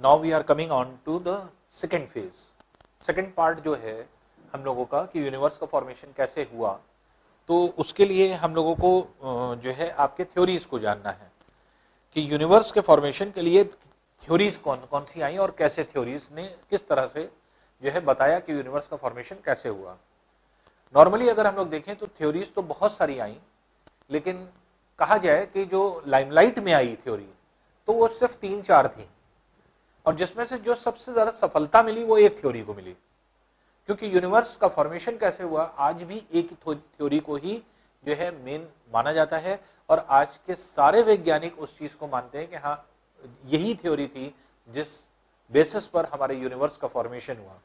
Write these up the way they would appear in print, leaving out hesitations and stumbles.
Now we are coming on to the second phase. Second part जो है हम लोगों का कि यूनिवर्स का फॉर्मेशन कैसे हुआ, तो उसके लिए हम लोगों को जो है आपके थ्योरीज को जानना है कि यूनिवर्स के फॉर्मेशन के लिए थ्योरीज कौन कौन सी आई और कैसे थ्योरीज ने किस तरह से जो है बताया कि यूनिवर्स का फॉर्मेशन कैसे हुआ। नॉर्मली अगर हम लोग देखें तो थ्योरीज तो बहुत सारी आई, लेकिन कहा जाए कि जो लाइमलाइट में आई थ्योरी तो वो सिर्फ 3-4 थी, और जिसमें से जो सबसे ज्यादा सफलता मिली वो एक थ्योरी को मिली, क्योंकि यूनिवर्स का फॉर्मेशन कैसे हुआ आज भी एक ही थ्योरी को ही जो है मेन माना जाता है, और आज के सारे वैज्ञानिक उस चीज को मानते हैं कि हाँ यही थ्योरी थी जिस बेसिस पर हमारे यूनिवर्स का फॉर्मेशन हुआ।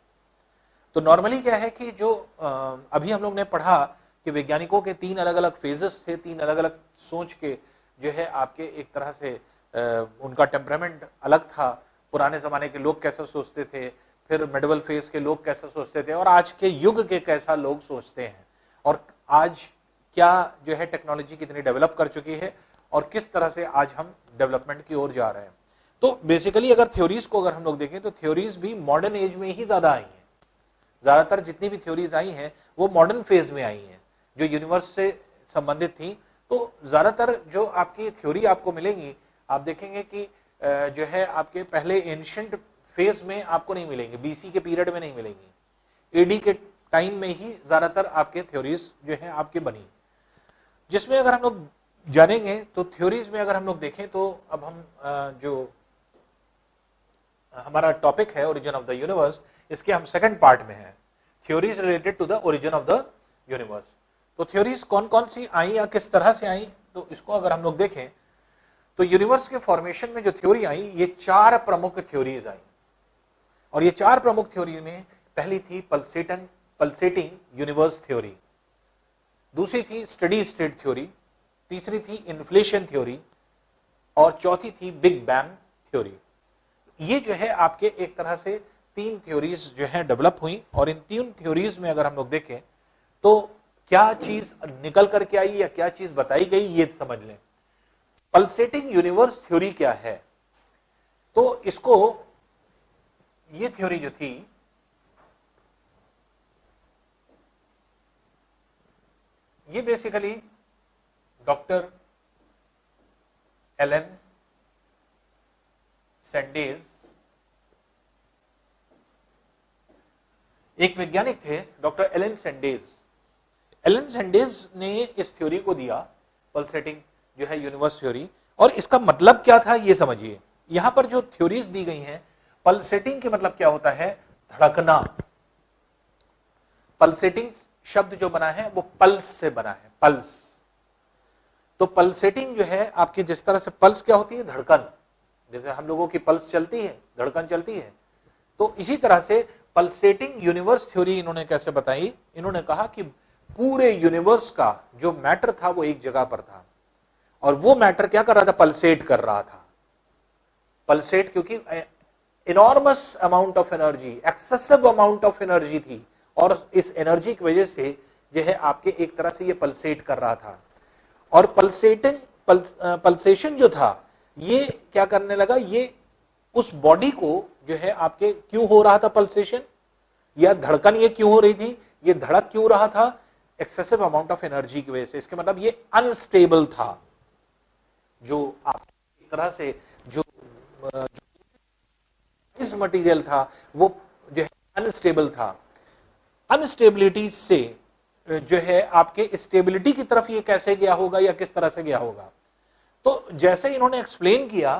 तो नॉर्मली क्या है कि जो अभी हम लोग ने पढ़ा कि वैज्ञानिकों के 3 अलग अलग फेजेस थे, 3 अलग अलग सोच के जो है आपके एक तरह से उनका टेम्परामेंट अलग था। पुराने जमाने के लोग कैसे सोचते थे, फिर मिडिवल फेज के लोग कैसे सोचते थे, और आज के युग के कैसा लोग सोचते हैं, और आज क्या जो है टेक्नोलॉजी कितनी डेवलप कर चुकी है और किस तरह से आज हम डेवलपमेंट की ओर जा रहे हैं। तो बेसिकली अगर थ्योरीज को अगर हम लोग देखें तो थ्योरीज भी मॉडर्न एज में ही ज्यादा आई हैं। ज्यादातर जितनी भी थ्योरीज आई हैं वो मॉडर्न फेज में आई हैं जो यूनिवर्स से संबंधित थी। तो ज्यादातर जो आपकी थ्योरी आपको मिलेंगी, आप देखेंगे कि जो है आपके पहले एंशिएंट फेज में आपको नहीं मिलेंगे, बीसी के पीरियड में नहीं मिलेंगी, एडी के टाइम में ही ज्यादातर आपके थ्योरीज जो है आपके बनी। जिसमें अगर हम लोग जानेंगे तो थ्योरीज में अगर हम लोग देखें तो अब हम जो हमारा टॉपिक है ओरिजिन ऑफ द यूनिवर्स, इसके हम सेकंड पार्ट में हैं, theories related to the origin of the universe. तो थ्योरीज कौन कौन सी आई या किस तरह से आई, तो इसको अगर हम लोग देखें तो यूनिवर्स के फॉर्मेशन में जो थ्योरी आई ये 4 प्रमुख थ्योरीज आई, और ये 4 प्रमुख थ्योरी में पहली थी पल्सेटिंग यूनिवर्स थ्योरी, दूसरी थी स्टडी स्टेट थ्योरी, तीसरी थी इन्फ्लेशन थ्योरी, और चौथी थी बिग बैंग थ्योरी। ये जो है आपके एक तरह से 3 थ्योरीज जो है डेवलप हुई, और इन 3 थ्योरीज में अगर हम लोग देखें तो क्या चीज निकल करके आई या क्या चीज बताई गई ये समझ लें। पल्सेटिंग यूनिवर्स थ्योरी क्या है, तो इसको ये थ्योरी जो थी ये बेसिकली डॉक्टर एलन सैंडेज एक वैज्ञानिक थे, डॉक्टर एलन सैंडेज। एलन सैंडेज ने इस थ्योरी को दिया पल्सेटिंग जो है यूनिवर्स थ्योरी, और इसका मतलब क्या था ये समझिए। यहां पर जो थ्योरीज दी गई हैं, पल्सेटिंग के मतलब क्या होता है, धड़कना। पल्सेटिंग शब्द जो बना है वो पल्स से बना है, पल्स। तो पल्सेटिंग जो है आपकी जिस तरह से पल्स क्या होती है, धड़कन, जैसे हम लोगों की पल्स चलती है, धड़कन चलती है, तो इसी तरह से पल्सेटिंग यूनिवर्स थ्योरी इन्होंने कैसे बताई। इन्होंने कहा कि पूरे यूनिवर्स का जो मैटर था वो एक जगह पर था, और वो मैटर क्या कर रहा था, पल्सेट कर रहा था। पल्सेट क्योंकि enormous amount of energy, excessive amount of energy थी, और इस एनर्जी की वजह से जो है आपके एक तरह से ये पल्सेट कर रहा था। और पल्सेशन जो था ये क्या करने लगा, ये उस बॉडी को जो है आपके क्यों हो रहा था पल्सेशन, या धड़कन ये क्यों हो रही थी, ये धड़क क्यों रहा था, एक्सेसिव अमाउंट ऑफ एनर्जी की वजह से। इसके मतलब ये अनस्टेबल था, जो आप एक तरह से जो मटेरियल था वो जो है अनस्टेबल था। अनस्टेबिलिटी से जो है आपके स्टेबिलिटी की तरफ ये कैसे गया होगा या किस तरह से गया होगा। तो जैसे इन्होंने एक्सप्लेन किया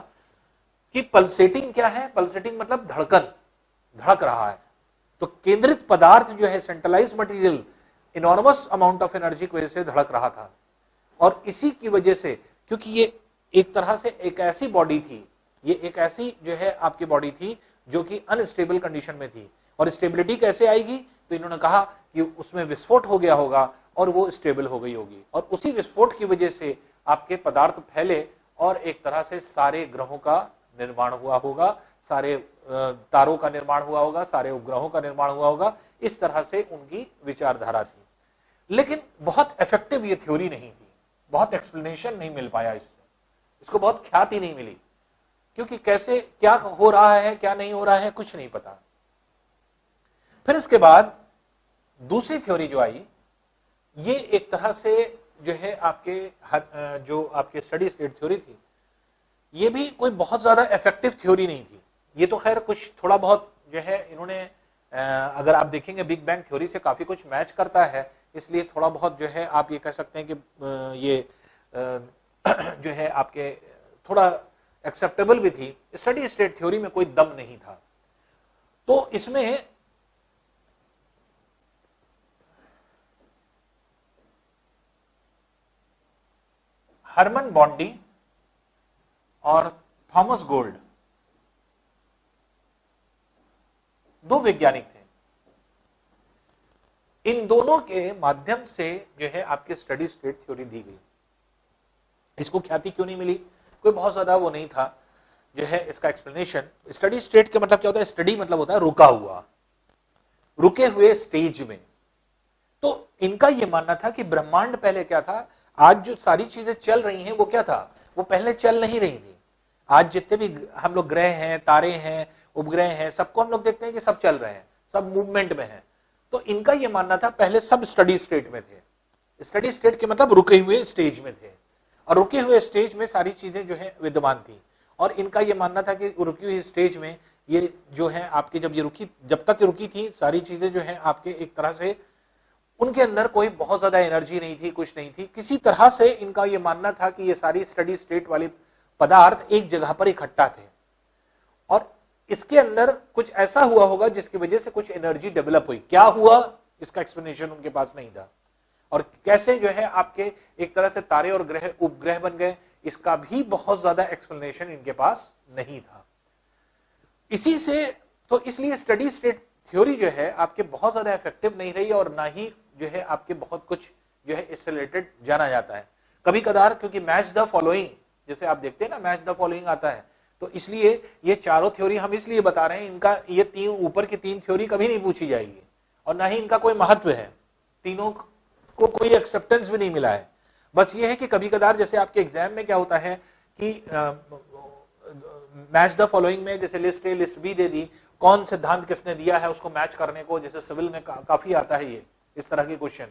कि पल्सेटिंग क्या है, पल्सेटिंग मतलब धड़कन, धड़क रहा है। तो केंद्रित पदार्थ जो है, centralize material, enormous amount of energy की वजह से धड़क रहा था, और इसी की वजह से, क्योंकि ये एक तरह से एक ऐसी बॉडी थी, ये एक ऐसी जो है आपकी बॉडी थी जो कि अनस्टेबल कंडीशन में थी, और स्टेबिलिटी कैसे आएगी, तो इन्होंने कहा कि उसमें विस्फोट हो गया होगा और वो स्टेबल हो गई होगी, और उसी विस्फोट की वजह से आपके पदार्थ फैले और एक तरह से सारे ग्रहों का निर्माण हुआ होगा, सारे तारों का निर्माण हुआ होगा, सारे उपग्रहों का निर्माण हुआ होगा। इस तरह से उनकी विचारधारा थी, लेकिन बहुत इफेक्टिव ये थ्योरी नहीं थी, बहुत एक्सप्लेनेशन नहीं मिल पाया इससे, इसको बहुत ख्याति नहीं मिली। क्योंकि कैसे क्या हो रहा है क्या नहीं हो रहा है कुछ नहीं पता। फिर इसके बाद दूसरी थ्योरी जो आई, ये एक तरह से जो है आपके जो आपके स्टडी स्टेट थ्योरी थी, ये भी कोई बहुत ज्यादा इफेक्टिव थ्योरी नहीं थी। ये तो खैर कुछ थोड़ा बहुत जो है इन्होंने अगर आप देखेंगे बिग बैंग थ्योरी से काफी कुछ मैच करता है, इसलिए थोड़ा बहुत जो है आप ये कह सकते हैं कि ये जो है आपके थोड़ा एक्सेप्टेबल भी थी। स्टडी स्टेट थ्योरी में कोई दम नहीं था। तो इसमें हरमन बॉन्डी और थॉमस गोल्ड दो वैज्ञानिक थे। इन दोनों के माध्यम से जो है आपके स्टडी स्टेट थ्योरी दी गई। इसको ख्याति क्यों नहीं मिली, कोई बहुत ज्यादा वो नहीं था जो है इसका एक्सप्लेनेशन। स्टडी स्टेट के मतलब क्या होता है, स्टडी मतलब होता है रुका हुआ, रुके हुए स्टेज में। तो इनका यह मानना था कि ब्रह्मांड पहले क्या था, आज जो सारी चीजें चल रही हैं वो क्या था, वो पहले चल नहीं रही थी। आज जितने भी हम लोग ग्रह हैं, तारे हैं, उपग्रह हैं, सबको हम लोग देखते हैं कि सब चल रहे हैं, सब मूवमेंट में हैं। तो इनका यह मानना था पहले सब स्टडी स्टेट में थे। स्टडी स्टेट के मतलब रुके हुए स्टेज में थे, और रुके हुए स्टेज में सारी चीजें जो है विद्यमान थी। और इनका यह मानना था कि रुकी हुई स्टेज में ये जो है आपकी जब तक रुकी थी सारी चीजें जो है आपके एक तरह से उनके अंदर कोई बहुत ज्यादा एनर्जी नहीं थी, कुछ नहीं थी। किसी तरह से इनका यह मानना था कि ये सारी स्टडी स्टेट वाले पदार्थ एक जगह पर इकट्ठा थे, और इसके अंदर कुछ ऐसा हुआ होगा जिसकी वजह से कुछ एनर्जी डेवलप हुई। क्या हुआ इसका एक्सप्लेनेशन उनके पास नहीं था। और कैसे जो है आपके एक तरह से तारे और ग्रह उपग्रह बन गए, इसका भी बहुत ज्यादा एक्सप्लेनेशन इनके पास नहीं था। इसी से तो इसलिए स्टडी स्टेट थ्योरी जो है आपके बहुत ज्यादा इफेक्टिव नहीं रही, और ना ही जो है आपके बहुत कुछ जो है इससे रिलेटेड जाना जाता है। कभी कदार क्योंकि मैच द फॉलोइंग, जैसे आप देखते हैं ना मैच द फॉलोइंग आता है, तो इसलिए ये चारों थ्योरी हम इसलिए बता रहे हैं, इनका ये तीन ऊपर की तीन थ्योरी कभी नहीं पूछी जाएगी, और ना ही इनका कोई महत्व है, तीनों को कोई एक्सेप्टेंस भी नहीं मिला है। बस ये है कि कभी कदार जैसे आपके एग्जाम में क्या होता है कि मैच द फॉलोइंग में जैसे लिस्ट ए लिस्ट बी दे दी, कौन सिद्धांत किसने दिया है उसको मैच करने को, जैसे सिविल में काफी आता है ये इस तरह के क्वेश्चन,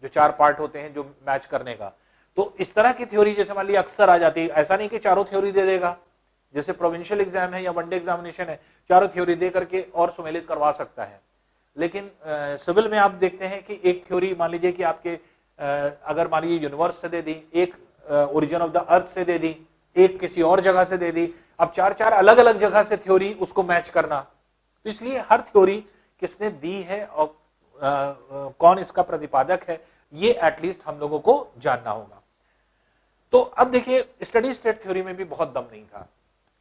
जो चार पार्ट होते हैं जो मैच करने का। तो इस तरह की थ्योरी जैसे मान लिया अक्सर आ जाती है, ऐसा नहीं कि चारों थ्योरी दे देगा, जैसे प्रोविंशियल एग्जाम है या वनडे एग्जामिनेशन है, चारों थ्योरी दे करके और सुमेलित करवा सकता है। लेकिन सिविल में आप देखते हैं कि एक थ्योरी मान लीजिए कि आपके अगर मान लीजिए यूनिवर्स से दे दी, एक ओरिजिन ऑफ द अर्थ से दे दी, एक किसी और जगह से दे दी, अब चार चार अलग अलग जगह से थ्योरी उसको मैच करना। तो इसलिए हर थ्योरी किसने दी है और कौन इसका प्रतिपादक है, ये एटलीस्ट हम लोगों को जानना होगा। तो अब देखिए स्टडी स्टेट थ्योरी में भी बहुत दम नहीं था।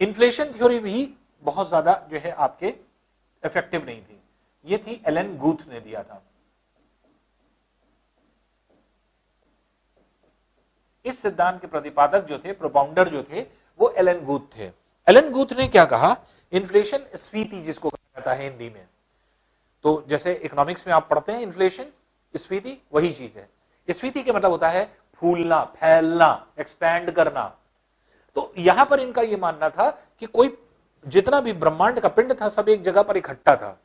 इन्फ्लेशन थ्योरी भी बहुत ज्यादा जो है आपके इफेक्टिव नहीं थी। ये थी एलन गूथ ने दिया था। इस सिद्धांत के प्रतिपादक जो थे, प्रोपाउंडर जो थे, वो एलन गूथ थे। एलन गूथ ने क्या कहा, इन्फ्लेशन स्फीति जिसको कहा जाता है हिंदी में, तो जैसे इकोनॉमिक्स में आप पढ़ते हैं इन्फ्लेशन स्फीति, वही चीज है। स्फीति के मतलब होता है फूलना, फैलना, एक्सपैंड करना। तो यहां पर इनका यह मानना था कि कोई जितना भी ब्रह्मांड का पिंड था सब एक जगह पर इकट्ठा था,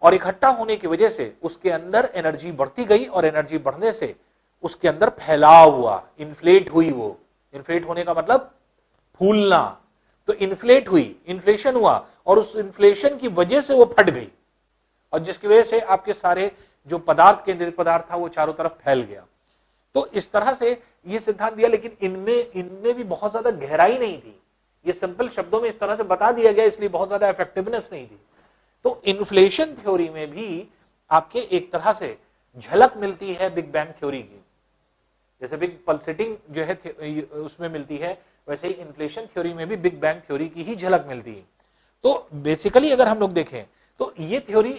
और इकट्ठा होने की वजह से उसके अंदर एनर्जी बढ़ती गई, और एनर्जी बढ़ने से उसके अंदर फैलाव हुआ, इन्फ्लेट हुई। वो इन्फ्लेट होने का मतलब फूलना, तो इन्फ्लेट हुई, इन्फ्लेशन हुआ, और उस इन्फ्लेशन की वजह से वो फट गई, और जिसकी वजह से आपके सारे जो पदार्थ, केंद्रित पदार्थ था, वो चारों तरफ फैल गया। तो इस तरह से ये सिद्धांत दिया, लेकिन इनमें भी बहुत ज्यादा गहराई नहीं थी। ये सिंपल शब्दों में इस तरह से बता दिया गया, इसलिए बहुत ज्यादा इफेक्टिवनेस नहीं थी। तो इन्फ्लेशन थ्योरी में भी आपके एक तरह से झलक मिलती है बिग बैंग थ्योरी की। जैसे बिग पल्सेटिंग जो है उसमें मिलती है, वैसे ही इन्फ्लेशन थ्योरी में भी बिग बैंग थ्योरी की ही झलक मिलती है। तो बेसिकली अगर हम लोग देखें तो ये थ्योरी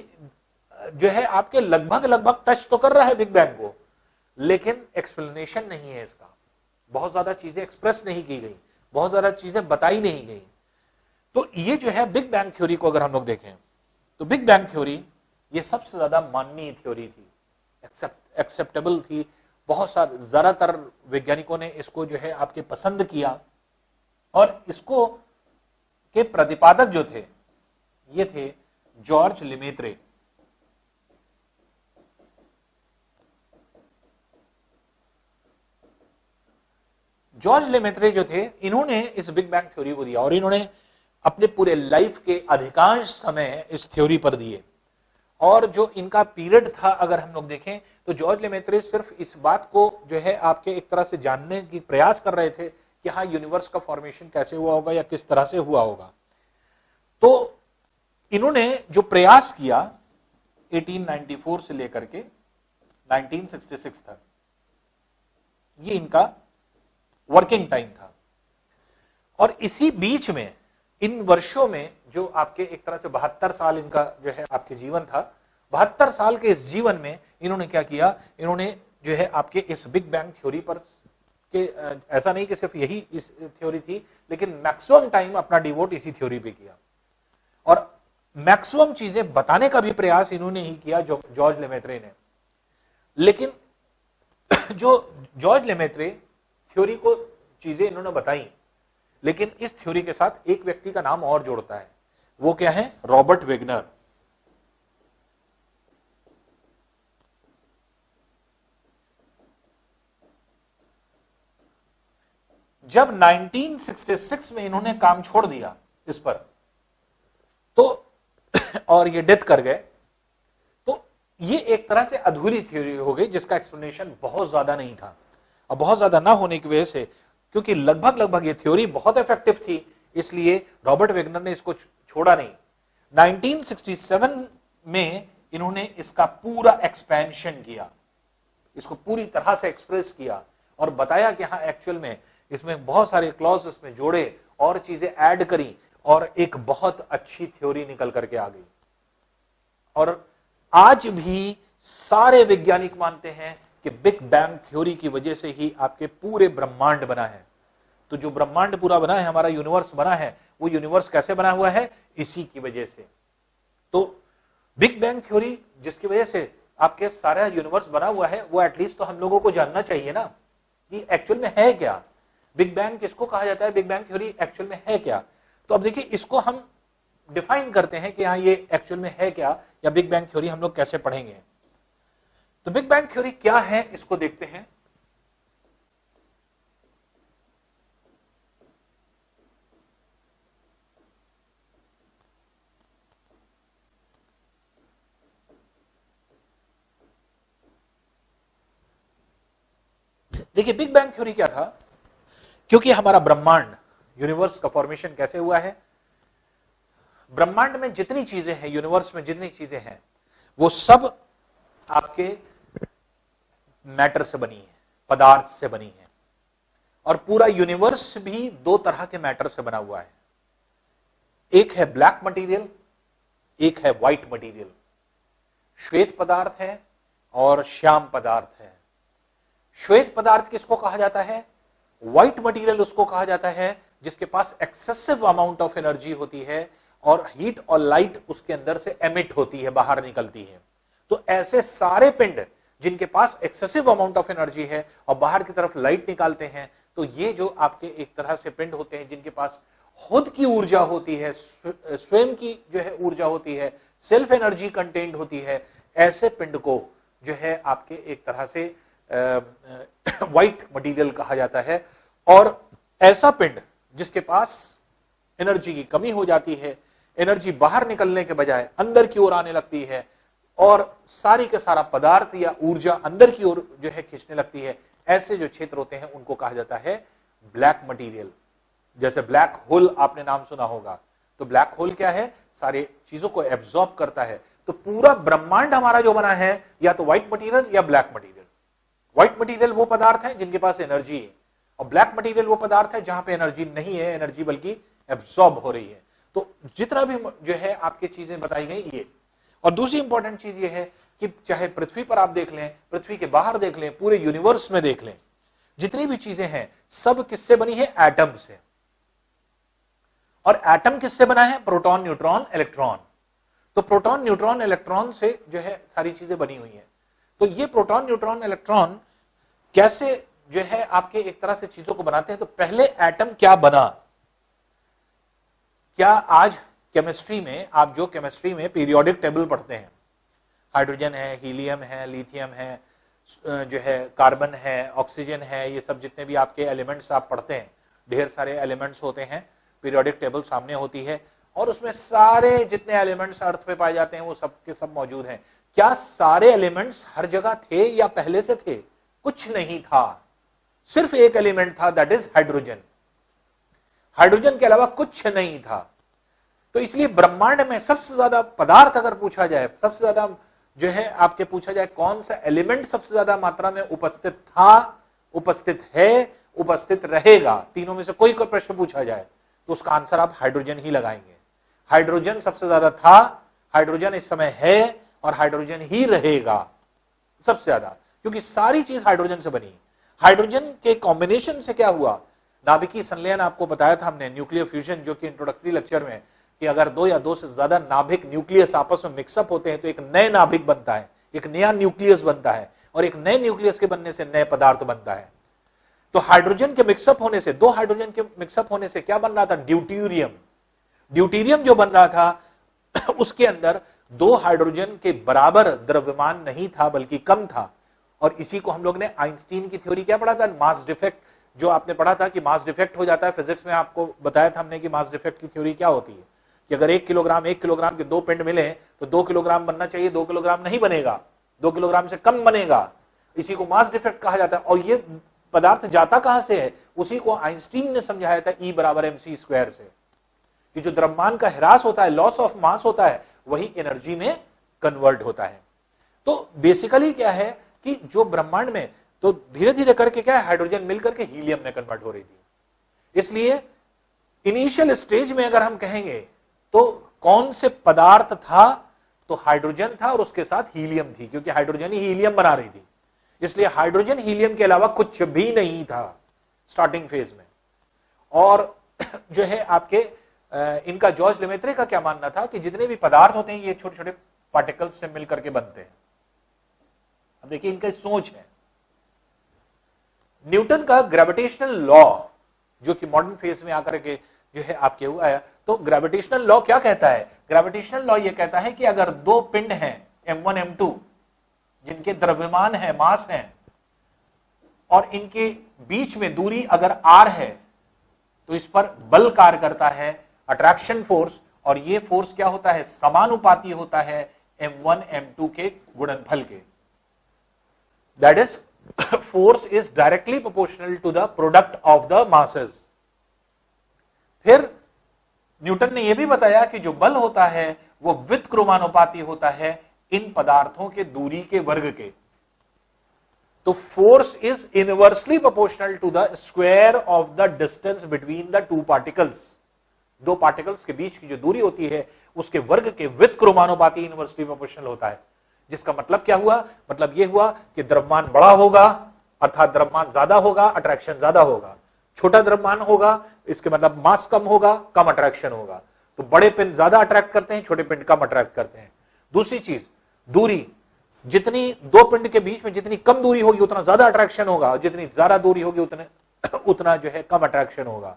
जो है आपके लगभग टच तो कर रहा है बिग बैंग को, लेकिन एक्सप्लेनेशन नहीं है इसका। बहुत ज्यादा चीजें एक्सप्रेस नहीं की गई, बहुत ज्यादा चीजें बताई नहीं गई। तो ये जो है बिग बैंग थ्योरी को अगर हम लोग देखें तो बिग बैंग थ्योरी ये सबसे ज्यादा माननीय थ्योरी थी, एक्सेप्टेबल थी। बहुत सारे ज्यादातर वैज्ञानिकों ने इसको जो है आपके पसंद किया, और इसको के प्रतिपादक जो थे ये थे जॉर्ज लेमेत्रे। जॉर्ज लेमेत्रे जो थे, इन्होंने इस बिग बैंग थ्योरी को दिया और इन्होंने अपने पूरे लाइफ के अधिकांश समय इस थ्योरी पर दिए। और जो इनका पीरियड था अगर हम लोग देखें तो जॉर्ज लेमेत्रे सिर्फ इस बात को जो है आपके एक तरह से जानने की प्रयास कर रहे थे कि हाँ यूनिवर्स का फॉर्मेशन कैसे हुआ होगा या किस तरह से हुआ होगा। तो इन्होंने जो प्रयास किया 1894 से लेकर के 1966 तक, ये इनका वर्किंग टाइम था। और इसी बीच में इन वर्षों में जो आपके एक तरह से 72 साल इनका जो है आपके जीवन था, 72 साल के इस जीवन में इन्होंने क्या किया, इन्होंने जो है आपके इस बिग बैंग थ्योरी पर के ऐसा नहीं कि सिर्फ यही इस थ्योरी थी, लेकिन मैक्सिमम टाइम अपना डिवोट इसी थ्योरी पे किया और मैक्सिमम चीजें बताने का भी प्रयास इन्होंने ही किया जॉर्ज लेमेत्रे ने। लेकिन जो जॉर्ज लेमेत्रे थ्योरी को चीजें इन्होंने बताई, लेकिन इस थ्योरी के साथ एक व्यक्ति का नाम और जोड़ता है, वो क्या है, रॉबर्ट वेगनर। जब 1966 में इन्होंने काम छोड़ दिया इस पर तो और ये डेथ कर गए, तो ये एक तरह से अधूरी थ्योरी हो गई जिसका एक्सप्लेनेशन बहुत ज्यादा नहीं था। और बहुत ज्यादा ना होने की वजह से, क्योंकि लगभग ये थ्योरी बहुत इफेक्टिव थी, इसलिए रॉबर्ट वेगनर ने इसको छोड़ा नहीं। 1967 में इन्होंने इसका पूरा एक्सपेंशन किया, इसको पूरी तरह से एक्सप्रेस किया और बताया कि हाँ एक्चुअल में इसमें बहुत सारे क्लॉज इसमें जोड़े और चीजें ऐड करी और एक बहुत अच्छी थ्योरी निकल करके आ गई। और आज भी सारे वैज्ञानिक मानते हैं कि बिग बैंग थ्योरी की वजह से ही आपके पूरे ब्रह्मांड बना है। तो जो ब्रह्मांड पूरा बना है, हमारा यूनिवर्स बना है, वो यूनिवर्स कैसे बना हुआ है, इसी की वजह से। तो बिग बैंग थ्योरी जिसकी वजह से आपके सारा यूनिवर्स बना हुआ है, वो एटलीस्ट तो हम लोगों को जानना चाहिए ना कि एक्चुअल में है क्या, बिग बैंग किसको कहा जाता है, बिग बैंग थ्योरी एक्चुअल में है क्या। तो अब देखिए इसको हम डिफाइन करते हैं कि हाँ ये एक्चुअल में है क्या, या बिग बैंग थ्योरी हम लोग कैसे पढ़ेंगे। तो बिग बैंग थ्योरी क्या है इसको देखते हैं। देखिए बिग बैंग थ्योरी क्या था, क्योंकि हमारा ब्रह्मांड यूनिवर्स का फॉर्मेशन कैसे हुआ है, ब्रह्मांड में जितनी चीजें हैं, यूनिवर्स में जितनी चीजें हैं, वो सब आपके मैटर से बनी है, पदार्थ से बनी है। और पूरा यूनिवर्स भी दो तरह के मैटर से बना हुआ है, एक है ब्लैक मटेरियल, एक है व्हाइट मटेरियल। श्वेत पदार्थ है और श्याम पदार्थ है। श्वेत पदार्थ किसको कहा जाता है, व्हाइट मटेरियल उसको कहा जाता है जिसके पास एक्सेसिव अमाउंट ऑफ एनर्जी होती है और हीट और लाइट उसके अंदर से एमिट होती है, बाहर निकलती है। तो ऐसे सारे पिंड जिनके पास एक्सेसिव अमाउंट ऑफ एनर्जी है और बाहर की तरफ लाइट निकालते हैं, तो ये जो आपके एक तरह से पिंड होते हैं जिनके पास खुद की ऊर्जा होती है, स्वयं की जो है ऊर्जा होती है, सेल्फ एनर्जी कंटेन्ड होती है, ऐसे पिंड को जो है आपके एक तरह से व्हाइट मटेरियल कहा जाता है। और ऐसा पिंड जिसके पास एनर्जी की कमी हो जाती है, एनर्जी बाहर निकलने के बजाय अंदर की ओर आने लगती है और सारी के सारा पदार्थ या ऊर्जा अंदर की ओर जो है खींचने लगती है, ऐसे जो क्षेत्र होते हैं उनको कहा जाता है ब्लैक मटेरियल। जैसे ब्लैक होल आपने नाम सुना होगा, तो ब्लैक होल क्या है, सारे चीजों को एब्जॉर्ब करता है। तो पूरा ब्रह्मांड हमारा जो बना है या तो व्हाइट मटेरियल या ब्लैक मटेरियल। व्हाइट मटेरियल वो पदार्थ है जिनके पास एनर्जी है और ब्लैक मटेरियल वो पदार्थ है जहां पे एनर्जी नहीं है, एनर्जी बल्कि एब्जॉर्ब हो रही है। तो जितना भी जो है आपकी चीजें बताई गई ये। और दूसरी इंपॉर्टेंट चीज ये है कि चाहे पृथ्वी पर आप देख लें, पृथ्वी के बाहर देख लें, पूरे यूनिवर्स में देख लें, जितनी भी चीजें हैं सब किससे बनी है, एटम से। और एटम किससे बना है, प्रोटॉन, न्यूट्रॉन, इलेक्ट्रॉन। तो प्रोटॉन, न्यूट्रॉन, इलेक्ट्रॉन से जो है सारी चीजें बनी हुई हैं। तो ये प्रोटॉन, न्यूट्रॉन, इलेक्ट्रॉन कैसे जो है आपके एक तरह से चीजों को बनाते हैं। तो पहले एटम क्या बना, क्या आज केमिस्ट्री में, आप जो केमिस्ट्री में पीरियोडिक टेबल पढ़ते हैं, हाइड्रोजन है, हीलियम है, लिथियम है, जो है कार्बन है, ऑक्सीजन है, ये सब जितने भी आपके एलिमेंट्स आप पढ़ते हैं, ढेर सारे एलिमेंट्स होते हैं, पीरियोडिक टेबल सामने होती है और उसमें सारे जितने एलिमेंट्स अर्थ पे पाए जाते हैं वो सब के सब मौजूद हैं। क्या सारे एलिमेंट्स हर जगह थे या पहले से थे? कुछ नहीं था, सिर्फ एक एलिमेंट था, दैट इज हाइड्रोजन। हाइड्रोजन के अलावा कुछ नहीं था। तो इसलिए ब्रह्मांड में सबसे ज्यादा पदार्थ अगर पूछा जाए, सबसे ज्यादा जो है आपके पूछा जाए कौन सा एलिमेंट सबसे ज्यादा मात्रा में उपस्थित था, उपस्थित है, उपस्थित रहेगा, तीनों में से कोई प्रश्न पूछा जाए तो उसका आंसर आप हाइड्रोजन ही लगाएंगे। हाइड्रोजन सबसे ज्यादा था, हाइड्रोजन इस समय है और हाइड्रोजन ही रहेगा सबसे ज्यादा, क्योंकि सारी चीज हाइड्रोजन से बनी। हाइड्रोजन के कॉम्बिनेशन से क्या हुआ, नाभिकीय संलयन आपको बताया था हमने, न्यूक्लियर फ्यूजन, जो कि इंट्रोडक्टरी लेक्चर में, कि अगर दो या दो से ज्यादा नाभिक न्यूक्लियस आपस में मिक्सअप होते हैं तो एक नए नाभिक बनता है, एक नया न्यूक्लियस बनता है और एक नए न्यूक्लियस के बनने से नए पदार्थ बनता है। तो हाइड्रोजन के मिक्सअप होने से, दो हाइड्रोजन के मिक्सअप होने से क्या बन रहा था, ड्यूटेरियम। ड्यूटेरियम जो बन रहा था उसके अंदर दो हाइड्रोजन के बराबर द्रव्यमान नहीं था बल्कि कम था। और इसी को हम लोग ने आइंस्टीन की थ्योरी क्या पढ़ा था, मास डिफेक्ट, जो आपने पढ़ा था कि मास डिफेक्ट हो जाता है। फिजिक्स में आपको बताया था हमने कि मास डिफेक्ट की थ्योरी क्या होती है, कि अगर 1 किलोग्राम के दो पिंड मिले तो 2 किलोग्राम बनना चाहिए, 2 किलोग्राम नहीं बनेगा, 2 किलोग्राम से कम बनेगा। इसी को मास डिफेक्ट कहा जाता है। और ये पदार्थ जाता कहां से है, उसी को आइंस्टीन ने समझाया था E = mc² से, कि जो द्रव्यमान का ह्रास होता है, लॉस ऑफ मास होता है, वही एनर्जी में कन्वर्ट होता है। तो बेसिकली क्या है कि जो ब्रह्मांड में, तो धीरे धीरे करके क्या है, हाइड्रोजन मिलकर के हीलियम में कन्वर्ट हो रही थी। इसलिए इनिशियल स्टेज में अगर हम कहेंगे तो कौन से पदार्थ था, तो हाइड्रोजन था और उसके साथ हीलियम थी, क्योंकि हाइड्रोजन ही हीलियम बना रही थी। इसलिए हाइड्रोजन हीलियम के अलावा कुछ भी नहीं था स्टार्टिंग फेज में। और जो है आपके इनका जॉर्ज लेमेत्रे का क्या मानना था कि जितने भी पदार्थ होते हैं ये छोटे छोटे पार्टिकल्स से मिलकर के बनते हैं। अब देखिए इनका सोच है। न्यूटन का ग्रेविटेशनल लॉ, जो कि मॉडर्न फेज में आकर के जो है आपके हुआ है, तो ग्रेविटेशनल लॉ क्या कहता है, ग्रेविटेशनल लॉ ये कहता है कि अगर दो पिंड हैं m1 m2 जिनके द्रव्यमान है, मास है, और इनके बीच में दूरी अगर r है, तो इस पर बल कार्य करता है, अट्रैक्शन फोर्स, और ये फोर्स क्या होता है, समानुपाती होता है m1 m2 के गुणनफल के। That is force is directly proportional to the product of the masses. फिर न्यूटन ने यह भी बताया कि जो बल होता है वो व्युत्क्रमानुपाती होता है इन पदार्थों के दूरी के वर्ग के। तो force is inversely proportional to the square of the distance between the two particles. दो पार्टिकल्स के बीच की जो दूरी होती है उसके वर्ग के व्युत्क्रमानुपाती इनवर्सली प्रोपोर्शनल होता है। जिसका मतलब क्या हुआ, मतलब यह हुआ कि द्रव्यमान बड़ा होगा, अर्थात द्रव्यमान ज्यादा होगा, अट्रैक्शन ज्यादा होगा। छोटा द्रव्यमान होगा, इसके मतलब मास कम होगा, कम अट्रैक्शन होगा। तो बड़े पिंड ज्यादा अट्रैक्ट करते हैं, छोटे पिंड कम अट्रैक्ट करते हैं। दूसरी चीज, दूरी, जितनी दो पिंड के बीच में जितनी कम दूरी होगी उतना ज्यादा अट्रैक्शन होगा, और जितनी ज्यादा दूरी होगी उतना जो है कम अट्रैक्शन होगा।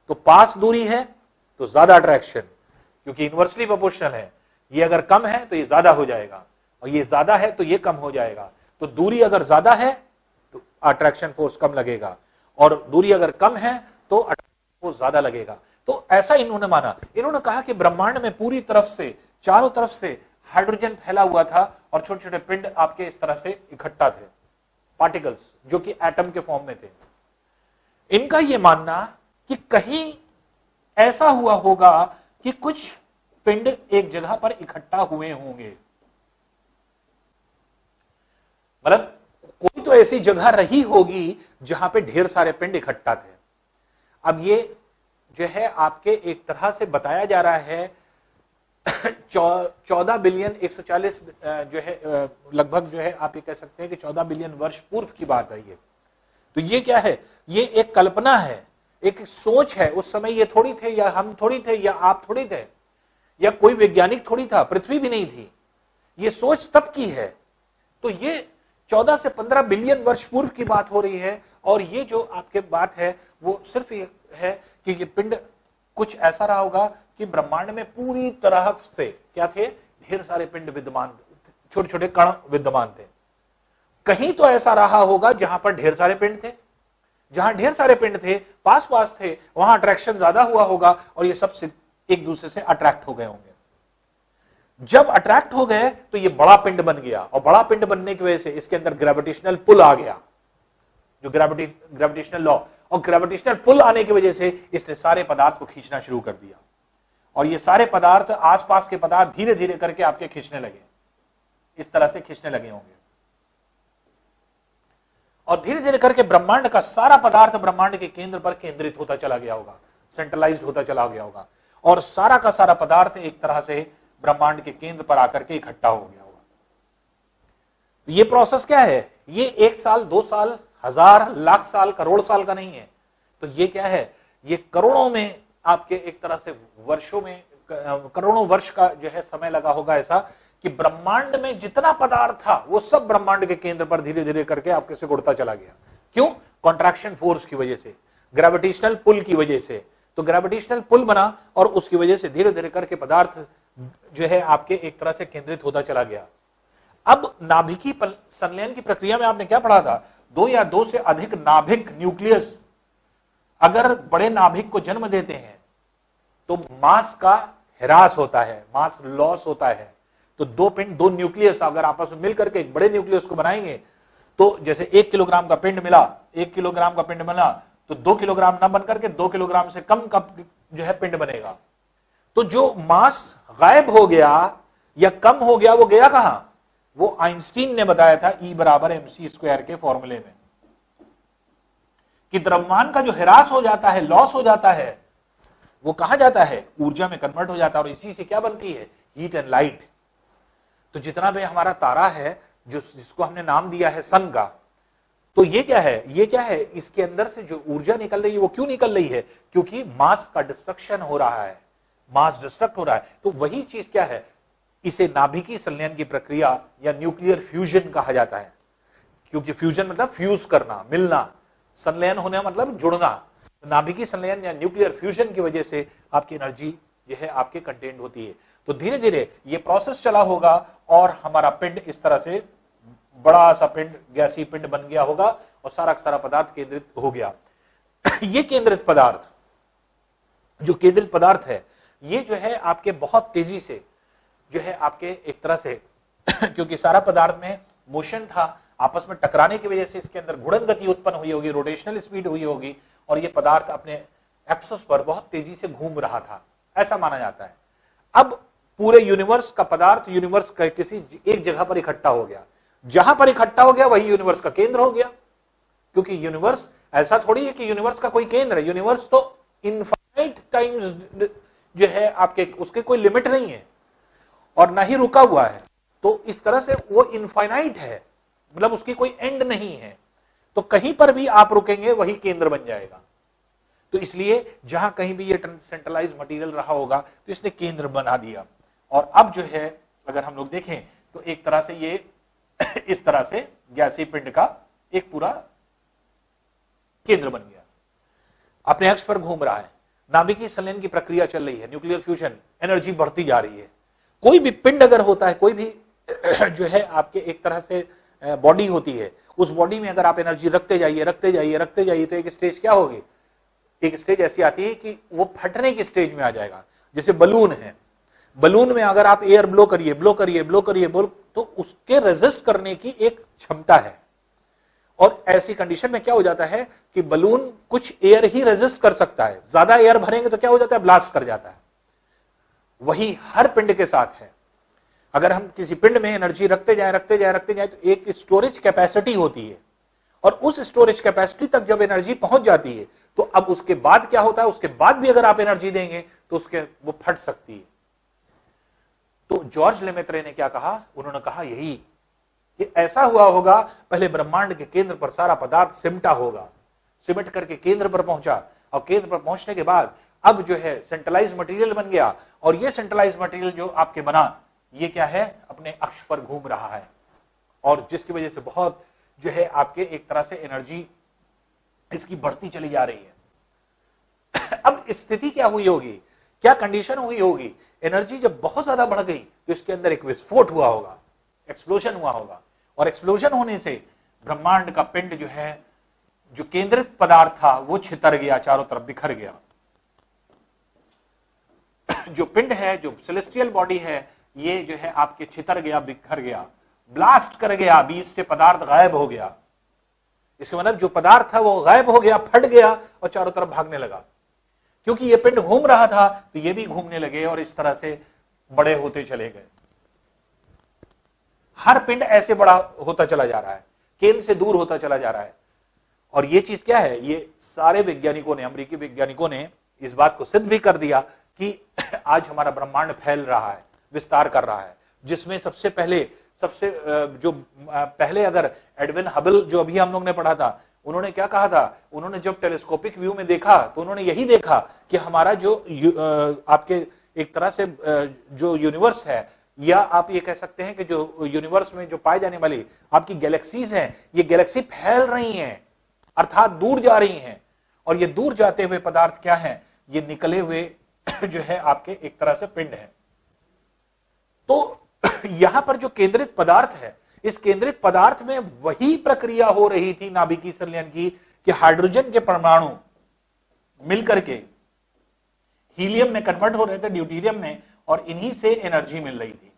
तो पास दूरी है तो ज्यादा अट्रैक्शन, क्योंकि इनवर्सली प्रोपोर्शनल है। ये अगर कम है तो ये ज्यादा हो जाएगा, और ये ज्यादा है तो ये कम हो जाएगा। तो दूरी अगर ज्यादा है तो अट्रैक्शन फोर्स कम लगेगा, और दूरी अगर कम है तो अट्रैक्शन फोर्स ज्यादा लगेगा। तो ऐसा इन्होंने माना। इन्होंने कहा कि ब्रह्मांड में पूरी तरफ से, चारों तरफ से हाइड्रोजन फैला हुआ था, और छोटे छोटे पिंड आपके इस तरह से इकट्ठा थे, पार्टिकल्स जो कि एटम के फॉर्म में थे। इनका यह मानना कि कहीं ऐसा हुआ होगा कि कुछ पिंड एक जगह पर इकट्ठा हुए होंगे, मतलब कोई तो ऐसी जगह रही होगी जहां पे ढेर सारे पिंड इकट्ठा थे। अब ये जो है आपके एक तरह से बताया जा रहा है 14 बिलियन 140 जो है लगभग जो है आप ये कह सकते हैं कि 14 बिलियन वर्ष पूर्व की बात है ये। तो ये क्या है, ये एक कल्पना है, एक सोच है। उस समय ये थोड़ी थे, या हम थोड़ी थे, या आप थोड़ी थे, या कोई वैज्ञानिक थोड़ी था, पृथ्वी भी नहीं थी। ये सोच तब की है। तो ये 14 से 15 बिलियन वर्ष पूर्व की बात हो रही है। और ये जो आपके बात है वो सिर्फ ये है कि ये पिंड कुछ ऐसा रहा होगा कि ब्रह्मांड में पूरी तरह से क्या थे, ढेर सारे पिंड विद्यमान, छोटे छोटे कण विद्यमान थे। कहीं तो ऐसा रहा होगा जहां पर ढेर सारे पिंड थे, जहां ढेर सारे पिंड थे, पास पास थे, वहां अट्रैक्शन ज्यादा हुआ होगा और ये सब एक दूसरे से अट्रैक्ट हो गए होंगे। जब अट्रैक्ट हो गए तो ये बड़ा पिंड बन गया, और बड़ा पिंड बनने की वजह से इसके अंदर ग्रेविटेशनल पुल आ गया, जो ग्रेविटेशनल लॉ, और ग्रेविटेशनल पुल आने की वजह से इसने सारे पदार्थ को खींचना शुरू कर दिया, और ये सारे पदार्थ, आसपास के पदार्थ धीरे धीरे करके आपके खींचने लगे, इस तरह से खींचने लगे होंगे, और धीरे धीरे करके ब्रह्मांड का सारा पदार्थ ब्रह्मांड के केंद्र पर केंद्रित होता चला गया होगा, सेंट्रलाइज्ड होता चला गया होगा, और सारा का सारा पदार्थ एक तरह से ब्रह्मांड के केंद्र पर आकर के इकट्ठा हो गया होगा। ये प्रोसेस क्या है, ये 1 साल 2 साल 1000 लाख साल करोड़ साल का नहीं है, तो ये क्या है, ये करोड़ों में आपके एक तरह से वर्षों में, करोड़ों वर्ष का जो है समय लगा होगा ऐसा, कि ब्रह्मांड में जितना पदार्थ था वो सब ब्रह्मांड के केंद्र पर धीरे धीरे करके आपके से उड़ता चला गया। क्यों? कॉन्ट्रैक्शन फोर्स की वजह से, ग्रेविटेशनल पुल की वजह से। तो ग्रेविटेशनल पुल बना और उसकी वजह से धीरे धीरे करके पदार्थ जो है आपके एक तरह से केंद्रित होता चला गया। अब नाभिकीय संलयन की प्रक्रिया में आपने क्या पढ़ा था, 2 या 2 से अधिक नाभिक न्यूक्लियस अगर बड़े नाभिक को जन्म देते हैं तो मास का ह्रास होता है, मास लॉस होता है। तो 2 पिंड 2 न्यूक्लियस अगर आपस में मिलकर के एक बड़े न्यूक्लियस को बनाएंगे, तो जैसे 1 किलोग्राम का पिंड मिला, 1 किलोग्राम का पिंड बना, तो 2 किलोग्राम ना बनकर के 2 किलोग्राम से कम का जो है पिंड बनेगा। तो जो मास गायब हो गया या कम हो गया, वो गया कहां, वो आइंस्टीन ने बताया था E = mc² के फॉर्मूले में, कि द्रव्यमान का जो ह्रास हो जाता है, लॉस हो जाता है, वो कहां जाता है, ऊर्जा में कन्वर्ट हो जाता है, और इसी से क्या बनती है, हीट एंड लाइट। तो जितना भी हमारा तारा है, जिसको हमने नाम दिया है सन का, तो ये क्या है, ये क्या है, इसके अंदर से जो ऊर्जा निकल रही है वो क्यों निकल रही है, क्योंकि मास का डिस्ट्रक्शन हो रहा है, मास डिस्ट्रक्ट हो रहा है। तो वही चीज क्या है, इसे नाभिकीय संलयन की प्रक्रिया या न्यूक्लियर फ्यूजन कहा जाता है, क्योंकि फ्यूजन मतलब फ्यूज करना, मिलना, संलयन होने मतलब जुड़ना। तो नाभिकीय संलयन या न्यूक्लियर फ्यूजन की वजह से आपकी एनर्जी जो है आपके कंटेंट होती है। तो धीरे धीरे ये प्रोसेस चला होगा और हमारा पिंड इस तरह से बड़ा सा पिंड, गैसीय पिंड बन गया होगा और सारा का सारा पदार्थ केंद्रित हो गया। ये केंद्रित पदार्थ, जो केंद्रित पदार्थ है, ये जो है आपके बहुत तेजी से जो है आपके एक तरह से क्योंकि सारा पदार्थ में मोशन था, आपस में टकराने की वजह से इसके अंदर घूर्णन गति उत्पन्न हुई होगी, रोटेशनल स्पीड हुई होगी, और ये पदार्थ अपने एक्सिस पर बहुत तेजी से घूम रहा था, ऐसा माना जाता है। अब पूरे यूनिवर्स का पदार्थ यूनिवर्स का किसी एक जगह पर इकट्ठा हो गया, जहां पर इकट्ठा हो गया वही यूनिवर्स का केंद्र हो गया। क्योंकि यूनिवर्स ऐसा थोड़ी है कि यूनिवर्स का कोई केंद्र है, यूनिवर्स तो इनफाइनाइट टाइम्स जो है आपके, उसके कोई लिमिट नहीं है और ना ही रुका हुआ है। तो इस तरह से वो इनफाइनाइट है, मतलब उसकी कोई एंड नहीं है। तो कहीं पर भी आप रुकेंगे वही केंद्र बन जाएगा। तो इसलिए जहां कहीं भी ये सेंट्रलाइज मटेरियल रहा होगा तो इसने केंद्र बना दिया। और अब जो है अगर हम लोग देखें तो एक तरह से ये इस तरह से गैसीय पिंड का एक पूरा केंद्र बन गया, अपने अक्ष पर घूम रहा है। नाभिकीय संलयन की प्रक्रिया चल रही है, न्यूक्लियर फ्यूजन, एनर्जी बढ़ती जा रही है। कोई भी पिंड अगर होता है, कोई भी जो है आपके एक तरह से बॉडी होती है, उस बॉडी में अगर आप एनर्जी रखते जाइए रखते जाइए रखते जाइए तो एक स्टेज क्या होगी, एक स्टेज ऐसी आती है कि वो फटने की स्टेज में आ जाएगा। जैसे बलून है, बलून में अगर आप एयर ब्लो करिए ब्लो करिए ब्लो करिए तो उसके रेजिस्ट करने की एक क्षमता है। और ऐसी कंडीशन में क्या हो जाता है कि बलून कुछ एयर ही रेजिस्ट कर सकता है, ज्यादा एयर भरेंगे तो क्या हो जाता है, ब्लास्ट कर जाता है। वही हर पिंड के साथ है। अगर हम किसी पिंड में एनर्जी रखते जाए रखते जाए रखते जाए तो एक स्टोरेज कैपेसिटी होती है, और उस स्टोरेज कैपेसिटी तक जब एनर्जी पहुंच जाती है तो अब उसके बाद क्या होता है, उसके बाद भी अगर आप एनर्जी देंगे तो उसके वो फट सकती है। तो जॉर्ज लेमेत्रे ने क्या कहा, उन्होंने कहा यही कि ऐसा हुआ होगा, पहले ब्रह्मांड के केंद्र पर सारा पदार्थ सिमटा होगा, सिमट करके केंद्र पर पहुंचा, और केंद्र पर पहुंचने के बाद अब जो है सेंट्रलाइज मटेरियल बन गया, और ये सेंट्रलाइज मटेरियल जो आपके बना, ये क्या है, अपने अक्ष पर घूम रहा है, और जिसकी वजह से बहुत जो है आपके एक तरह से एनर्जी इसकी बढ़ती चली जा रही है। अब स्थिति क्या हुई होगी, क्या कंडीशन हुई होगी, एनर्जी जब बहुत ज्यादा बढ़ गई तो इसके अंदर एक विस्फोट हुआ होगा, एक्सप्लोजन हुआ होगा, और एक्सप्लोजन होने से ब्रह्मांड का पिंड जो है, जो केंद्रित पदार्थ था वो छितर गया, चारों तरफ बिखर गया। जो पिंड है, जो सेलेस्टियल बॉडी है, ये जो है आपके छितर गया, बिखर गया, ब्लास्ट कर गया, बीच से पदार्थ गायब हो गया। इसके मतलब जो पदार्थ था वो गायब हो गया, फट गया और चारों तरफ भागने लगा। क्योंकि ये पिंड घूम रहा था तो ये भी घूमने लगे और इस तरह से बड़े होते चले गए। हर पिंड ऐसे बड़ा होता चला जा रहा है, केंद्र से दूर होता चला जा रहा है। और ये चीज क्या है, ये सारे वैज्ञानिकों ने, अमेरिकी वैज्ञानिकों ने इस बात को सिद्ध भी कर दिया कि आज हमारा ब्रह्मांड फैल रहा है, विस्तार कर रहा है। जिसमें सबसे पहले अगर एडविन हबल, जो अभी हम लोग ने पढ़ा था, उन्होंने क्या कहा था, उन्होंने जब टेलीस्कोपिक व्यू में देखा तो उन्होंने यही देखा कि हमारा जो आपके एक तरह से जो यूनिवर्स है, या आप ये कह सकते हैं कि जो यूनिवर्स में जो पाए जाने वाली आपकी गैलेक्सीज हैं, ये गैलेक्सी फैल रही हैं, अर्थात दूर जा रही हैं। और ये दूर जाते हुए पदार्थ क्या है, ये निकले हुए जो है आपके एक तरह से पिंड है। तो यहां पर जो केंद्रित पदार्थ है, इस केंद्रित पदार्थ में वही प्रक्रिया हो रही थी नाभिकीय संलयन की, कि हाइड्रोजन के परमाणु मिलकर के हीलियम में कन्वर्ट हो रहे थे, ड्यूटेरियम में, और इन्हीं से एनर्जी मिल रही थी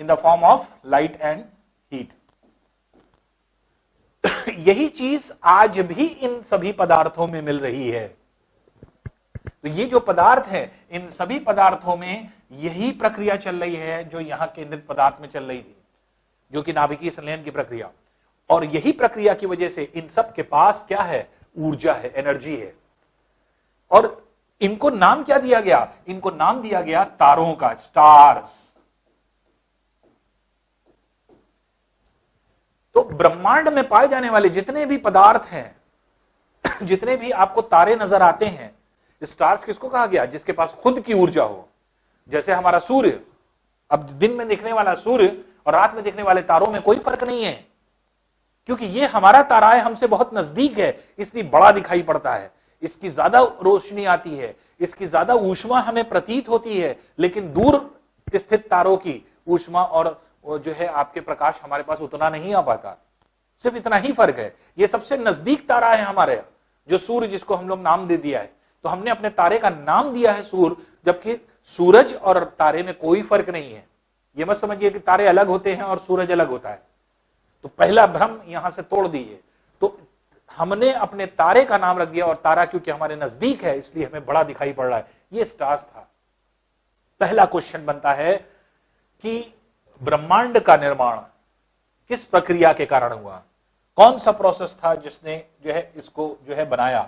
in the form of light and heat. यही चीज आज भी इन सभी पदार्थों में मिल रही है। तो ये जो पदार्थ है, इन सभी पदार्थों में यही प्रक्रिया चल रही है जो यहां केंद्रित पदार्थ में चल रही थी, जो कि नाभिकीय संलयन की प्रक्रिया। और यही प्रक्रिया की वजह से इन सब के पास क्या है, ऊर्जा है, एनर्जी है। और इनको नाम क्या दिया गया, इनको नाम दिया गया तारों का, स्टार्स। तो ब्रह्मांड में पाए जाने वाले जितने भी पदार्थ हैं, जितने भी आपको तारे नजर आते हैं, स्टार्स किसको कहा गया, जिसके पास खुद की ऊर्जा हो। जैसे हमारा सूर्य, अब दिन में दिखने वाला सूर्य और रात में दिखने वाले तारों में कोई फर्क नहीं है, क्योंकि ये हमारा तारा है, हमसे बहुत नजदीक है, इसलिए बड़ा दिखाई पड़ता है, इसकी ज्यादा रोशनी आती है, इसकी ज्यादा ऊष्मा हमें प्रतीत होती है। लेकिन दूर स्थित तारों की ऊष्मा और जो है आपके प्रकाश हमारे पास उतना नहीं आ पाता, सिर्फ इतना ही फर्क है। ये सबसे नजदीक तारा है हमारे, जो सूर्य, जिसको हम लोग नाम दे दिया है। तो हमने अपने तारे का नाम दिया है सूर्य, जबकि सूरज और तारे में कोई फर्क नहीं है। ये मत समझिए कि तारे अलग होते हैं और सूरज अलग होता है। तो पहला भ्रम यहां से तोड़ दीजिए। तो हमने अपने तारे का नाम रख दिया, और तारा क्योंकि हमारे नजदीक है इसलिए हमें बड़ा दिखाई पड़ रहा है, ये स्टार्स था। पहला क्वेश्चन बनता है कि ब्रह्मांड का निर्माण किस प्रक्रिया के कारण हुआ, कौन सा प्रोसेस था जिसने जो है इसको जो है बनाया।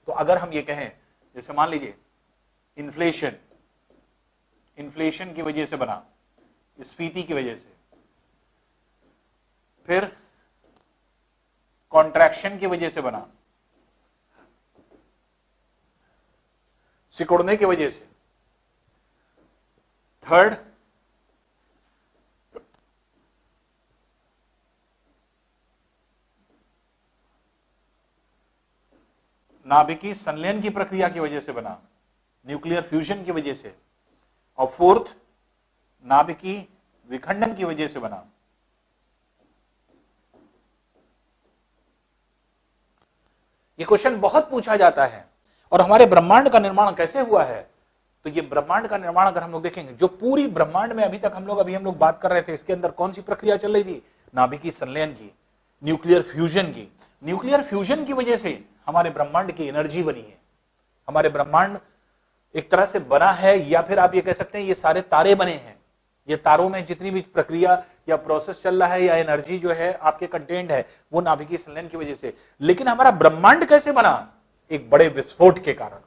तो अगर हम ये कहें, जैसे मान लीजिए इन्फ्लेशन की वजह से बना, स्फीति की वजह से, फिर कॉन्ट्रैक्शन की वजह से बना, सिकुड़ने की वजह से, थर्ड नाभिकीय संलयन की प्रक्रिया की वजह से बना, न्यूक्लियर फ्यूजन की वजह से, और फोर्थ नाभिकीय विखंडन की वजह से बना। ये क्वेश्चन बहुत पूछा जाता है। और हमारे ब्रह्मांड का निर्माण कैसे हुआ है, तो ये ब्रह्मांड का निर्माण अगर हम लोग देखेंगे, जो पूरी ब्रह्मांड में अभी हम लोग बात कर रहे थे, इसके अंदर कौन सी प्रक्रिया चल रही थी, नाभिकीय संलयन की, न्यूक्लियर फ्यूजन की। न्यूक्लियर फ्यूजन की वजह से हमारे ब्रह्मांड की एनर्जी बनी है। हमारे ब्रह्मांड एक तरह से बना है, या फिर आप ये कह सकते हैं ये सारे तारे बने हैं। ये तारों में जितनी भी प्रक्रिया या प्रोसेस चल रहा है या एनर्जी जो है आपके कंटेंट है, वो नाभिकीय संलयन की वजह से। लेकिन हमारा ब्रह्मांड कैसे बना, एक बड़े विस्फोट के कारण,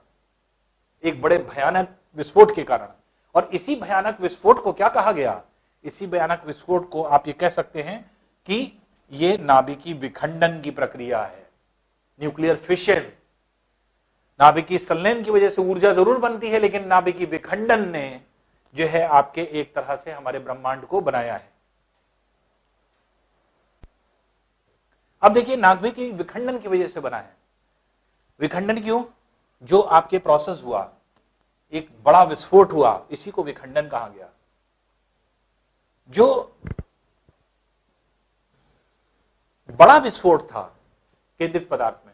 एक बड़े भयानक विस्फोट के कारण। और इसी भयानक विस्फोट को क्या कहा गया, इसी भयानक विस्फोट को आप ये कह सकते हैं कि ये नाभिकीय विखंडन की प्रक्रिया है, न्यूक्लियर फिशन। नाभिकीय संलयन की वजह से ऊर्जा जरूर बनती है, लेकिन नाभिकीय विखंडन ने जो है आपके एक तरह से हमारे ब्रह्मांड को बनाया है। अब देखिए, नाभिकीय विखंडन की वजह से बना है। विखंडन क्यों, जो आपके प्रोसेस हुआ, एक बड़ा विस्फोट हुआ, इसी को विखंडन कहा गया। जो बड़ा विस्फोट था केंद्रित पदार्थ में,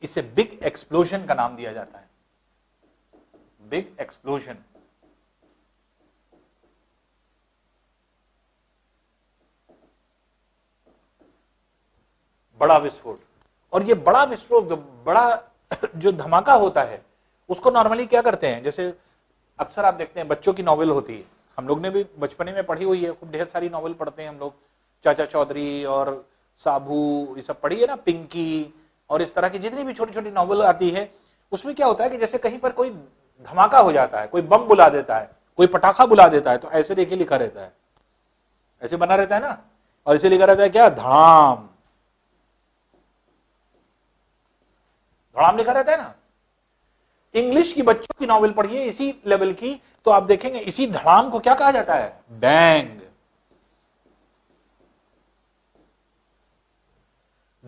इसे बिग एक्सप्लोजन का नाम दिया जाता है। Big explosion. बड़ा विस्फोट। और ये बड़ा विस्फोट, बड़ा जो धमाका होता है, उसको नॉर्मली क्या करते हैं, जैसे अक्सर आप देखते हैं बच्चों की नॉवेल होती है, हम लोग ने भी बचपने में पढ़ी हुई है, खूब ढेर सारी नॉवेल पढ़ते हैं हम लोग, चाचा चौधरी और साबू, ये सब पढ़ी है ना, पिंकी और इस तरह की जितनी भी छोटी छोटी नॉवेल आती है, उसमें क्या होता है कि जैसे कहीं पर कोई धमाका हो जाता है, कोई बम बुला देता है, कोई पटाखा बुला देता है, तो ऐसे देखिए लिखा रहता है, ऐसे बना रहता है ना, और इसे लिखा रहता है क्या, धड़ाम। धड़ाम लिखा रहता है ना। इंग्लिश की बच्चों की नॉवेल पढ़िए इसी लेवल की, तो आप देखेंगे इसी धड़ाम को क्या कहा जाता है, बैंग।